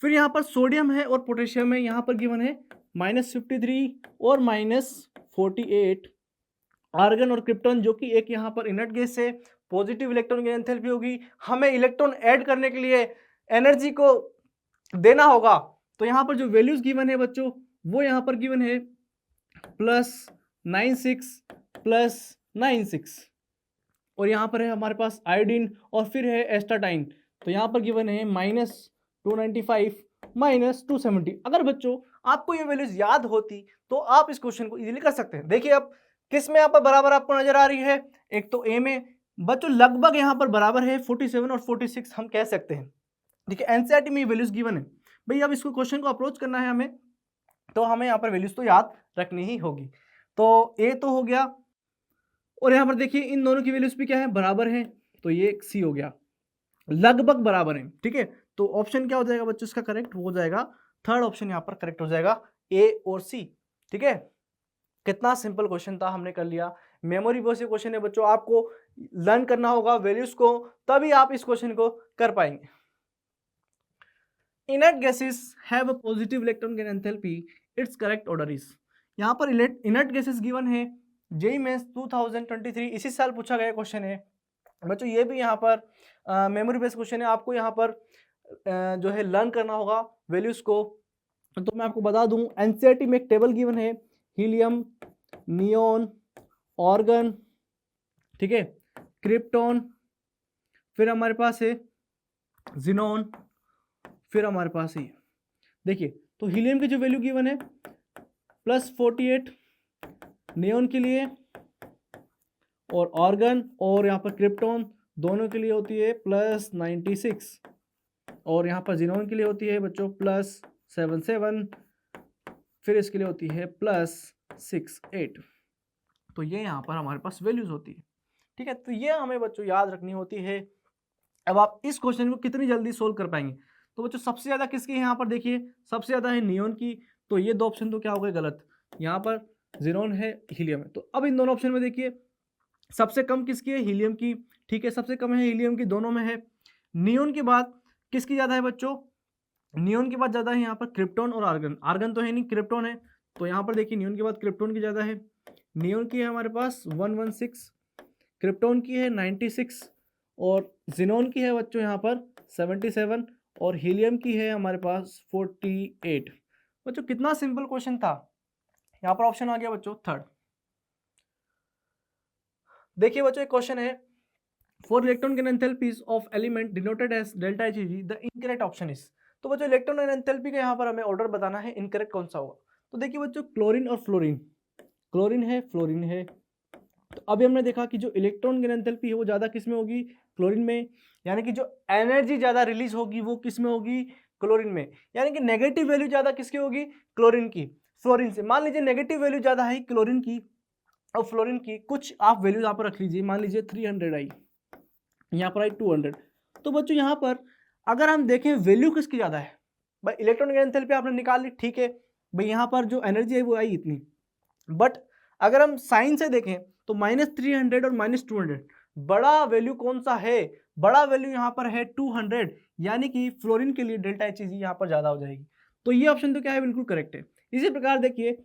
फिर यहाँ पर सोडियम है और पोटेशियम है, यहाँ पर गिवन है -53 और -48। आर्गन और क्रिप्टॉन जो कि एक यहाँ पर इनर्ट गैस है, पॉजिटिव इलेक्ट्रॉन की एंथैल्पी होगी, हमें इलेक्ट्रॉन ऐड करने के लिए एनर्जी को देना होगा। तो यहाँ पर जो वैल्यूज गिवन है बच्चों वो यहाँ पर गिवन है +96 +96, और यहाँ पर है हमारे पास आयोडीन और फिर है एस्टाटाइन, तो यहाँ पर गिवन है -295 -270। अगर बच्चों आपको ये वैल्यूज याद होती तो आप इस क्वेश्चन को इजीली कर सकते हैं। देखिए अब किस में यहाँ पर बराबर आपको नजर आ रही है, एक तो ए में बच्चों लगभग यहाँ पर बराबर है 47 और 46 हम कह सकते हैं। देखिए एनसीईआरटी में वैल्यूज गिवन है भाई, अब इसको क्वेश्चन को अप्रोच करना है हमें, तो हमें यहाँ पर वैल्यूज तो याद रखनी ही होगी। तो ए तो हो गया, और यहाँ पर देखिए इन दोनों की वैल्यूज भी क्या है, बराबर है, तो ये सी हो गया, लगभग बराबर है। ठीक है, तो ऑप्शन क्या हो जाएगा बच्चों इसका करेक्ट, वो हो जाएगा थर्ड ऑप्शन यहाँ पर करेक्ट हो जाएगा, ए और सी। ठीक है, कितना सिंपल क्वेश्चन था, हमने कर लिया। मेमोरी बेस्ड क्वेश्चन है बच्चों, आपको लर्न करना होगा वैल्यूज को, तभी आप इस क्वेश्चन को कर पाएंगे। Inert gases have a positive electron gain enthalpy. Its correct order is. यहाँ पर inert gases given है, जेई मेंस 2023 इसी साल पूछा गया क्वेश्चन है बच्चों। ये भी यहाँ पर मेमोरी बेस्ड क्वेश्चन है, आपको यहाँ पर जो है लर्न करना होगा वैल्यूज को। तो मैं आपको बता दूं एनसीईआरटी में एक टेबल गिवन है, हीलियम, नियोन, ऑर्गन, ठीक है, क्रिप्टॉन, फिर हमारे पास है जिनोन, फिर हमारे पास ही देखिए, तो हीलियम की जो वैल्यू गिवन है +48 नियोन के लिए, और ऑर्गन और यहाँ पर क्रिप्टॉन दोनों के लिए होती है +96, और यहाँ पर जिनोन के लिए होती है बच्चों +77, फिर इसके लिए होती है +68। तो ये यहाँ पर हमारे पास वैल्यूज होती है। ठीक है, तो ये हमें बच्चों याद रखनी होती है। अब आप इस क्वेश्चन को कितनी जल्दी सोल्व कर पाएंगे, तो बच्चों सबसे ज़्यादा किसकी है यहाँ पर देखिए, सबसे ज़्यादा है नियोन की, तो ये दो ऑप्शन तो क्या हो गए गलत, यहाँ पर जिनोन है, हीलियम है। तो अब इन दोनों ऑप्शन में देखिए सबसे कम किसकी है, हीलियम की। ठीक है, सबसे कम है हीलियम की, दोनों में है। नियोन के बाद किसकी ज़्यादा है बच्चों, नियोन के बाद ज़्यादा है यहाँ पर क्रिप्टॉन और आर्गन। आर्गन तो है नहीं, क्रिप्टॉन है, तो यहाँ पर देखिए नियोन के बाद क्रिप्टॉन की ज़्यादा है। नियोन की है हमारे पास 116, क्रिप्टॉन की है 96, और जिनोन की है बच्चों यहाँ पर 77, और हीलियम की है हमारे पास 48। बच्चों कितना सिंपल क्वेश्चन था, यहाँ पर ऑप्शन आ गया बच्चों थर्ड। देखिए बच्चों एक क्वेश्चन है, for electron gain enthalpies of element denoted as delta H the incorrect option is. तो बच्चों इलेक्ट्रॉन गेन एंथैल्पी का यहाँ पर हमें ऑर्डर बताना है, इनकरेक्ट कौन सा होगा। तो देखिए बच्चों क्लोरीन और फ्लोरीन, क्लोरीन है, फ्लोरीन है। तो अभी हमने देखा कि जो इलेक्ट्रॉन गेन एंथैल्पी है वो ज़्यादा किस में होगी, क्लोरीन में, यानी कि जो एनर्जी ज़्यादा रिलीज होगी वो किस में होगी, क्लोरीन में। यानी कि नेगेटिव वैल्यू ज़्यादा किसकी होगी, क्लोरीन की, फ्लोरीन से। मान लीजिए नेगेटिव वैल्यू ज़्यादा है क्लोरीन की और फ्लोरीन की, कुछ आप वैल्यू यहाँ पर रख लीजिए, मान लीजिए 300 आई, यहाँ पर आई 200। तो बच्चों यहाँ पर अगर हम देखें वैल्यू किसकी ज़्यादा है, भाई इलेक्ट्रॉन गेन एंथैल्पी आपने निकाल ली, ठीक है भाई, यहाँ पर जो एनर्जी है वो आई इतनी, बट अगर हम साइन से देखें तो -300 और -200, बड़ा वैल्यू कौन सा है, बड़ा वैल्यू यहाँ पर है 200, यानी कि फ्लोरीन के लिए डेल्टा एच यहाँ पर ज़्यादा हो जाएगी। तो ये ऑप्शन तो क्या है, बिल्कुल करेक्ट है। इसी प्रकार देखिए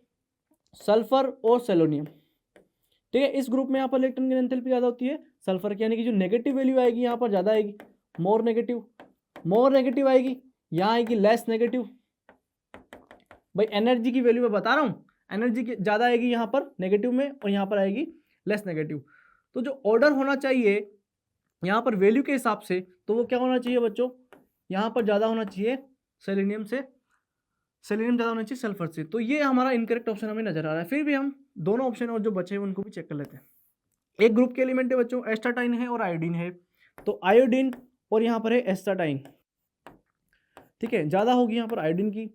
सल्फर और सेलोनियम, ठीक है, इस ग्रुप में यहाँ पर इलेक्ट्रॉन की एंथैल्पी ज़्यादा होती है सल्फर की, यानी कि जो नेगेटिव वैल्यू आएगी यहाँ पर ज़्यादा आएगी, मोर नेगेटिव आएगी, यहाँ आएगी लेस नेगेटिव। भाई एनर्जी की वैल्यू मैं बता रहा हूँ, एनर्जी की ज़्यादा आएगी यहाँ पर नेगेटिव में, और यहाँ पर आएगी लेस नेगेटिव। तो जो ऑर्डर होना चाहिए यहाँ पर वैल्यू के हिसाब से, तो वो क्या होना चाहिए बच्चों, यहाँ पर ज़्यादा होना चाहिए सेलेनियम से, सेलेनियम ज़्यादा होना चाहिए सल्फर से। तो ये हमारा इनकरेक्ट ऑप्शन हमें नजर आ रहा है। फिर भी हम दोनों ऑप्शन और जो बचे हैं उनको भी चेक कर लेते हैं। एक ग्रुप के एलिमेंट है बच्चों, एस्टाटाइन है और आयोडीन है। तो आयोडीन और यहाँ पर है एस्टाटाइन, ठीक है, ज़्यादा होगी यहाँ पर आयोडीन की,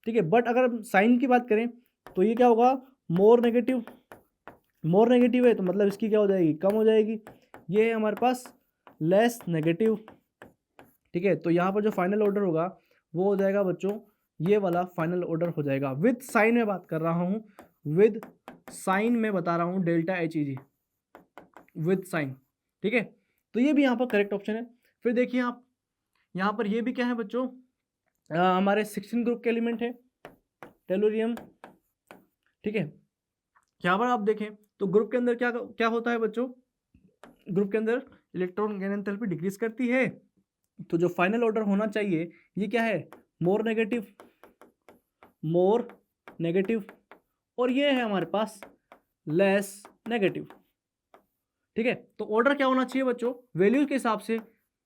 ठीक है। बट अगर हम साइन की बात करें तो ये क्या होगा, मोर नेगेटिव है, तो मतलब इसकी क्या हो जाएगी, कम हो जाएगी। ये है हमारे पास लेस नेगेटिव, ठीक है। तो यहाँ पर जो फाइनल ऑर्डर होगा वो हो जाएगा बच्चों, ये वाला फाइनल ऑर्डर हो जाएगा। विद साइन में बात कर रहा हूँ, विद साइन में बता रहा हूँ, delta H E G with sign, ठीक है। तो ये भी यहाँ पर करेक्ट ऑप्शन है। फिर देखिए आप यहाँ पर ये भी क्या है बच्चों, हमारे 16 ग्रुप के एलिमेंट है टेलोरियम, ठीक है। यहाँ पर आप देखें तो ग्रुप के अंदर क्या क्या होता है बच्चों, ग्रुप के अंदर इलेक्ट्रॉन गेन एंथैल्पी डिक्रीज करती है। तो जो फाइनल ऑर्डर होना चाहिए ये क्या है, मोर नेगेटिव, और ये है हमारे पास लेस नेगेटिव, ठीक है। तो ऑर्डर क्या होना चाहिए बच्चों, वैल्यू के हिसाब से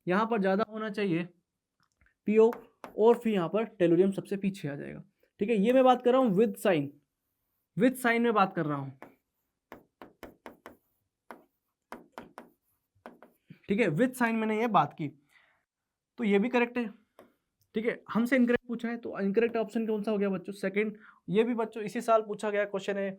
यहाँ पर ज़्यादा होना चाहिए पीओ, और फिर यहाँ पर टेलोरियम सबसे पीछे आ जाएगा, ठीक है। ये मैं बात कर रहा हूँ विद साइन में बात कर रहा हूँ, ठीक है, विथ साइन मैंने ये बात की, तो ये भी करेक्ट है। ठीक है, हमसे इनकरेक्ट पूछा है तो इनकरेक्ट ऑप्शन कौन सा हो गया बच्चों, सेकंड। ये भी बच्चों इसी साल पूछा गया क्वेश्चन है।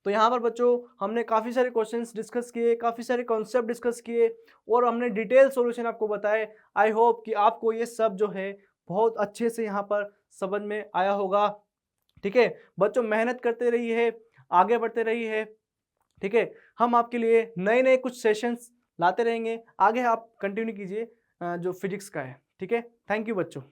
तो यहाँ पर बच्चों हमने काफ़ी सारे क्वेश्चंस डिस्कस किए, काफ़ी सारे कॉन्सेप्ट डिस्कस किए और हमने डिटेल सॉल्यूशन आपको बताए। आई होप कि आपको ये सब जो है बहुत अच्छे से यहाँ पर समझ में आया होगा। ठीक है बच्चों, मेहनत करते रहिए, आगे बढ़ते रहिए। ठीक है, हम आपके लिए नए नए कुछ सेशंस लाते रहेंगे। आगे आप कंटिन्यू कीजिए जो फिजिक्स का है। ठीक है, थैंक यू बच्चों।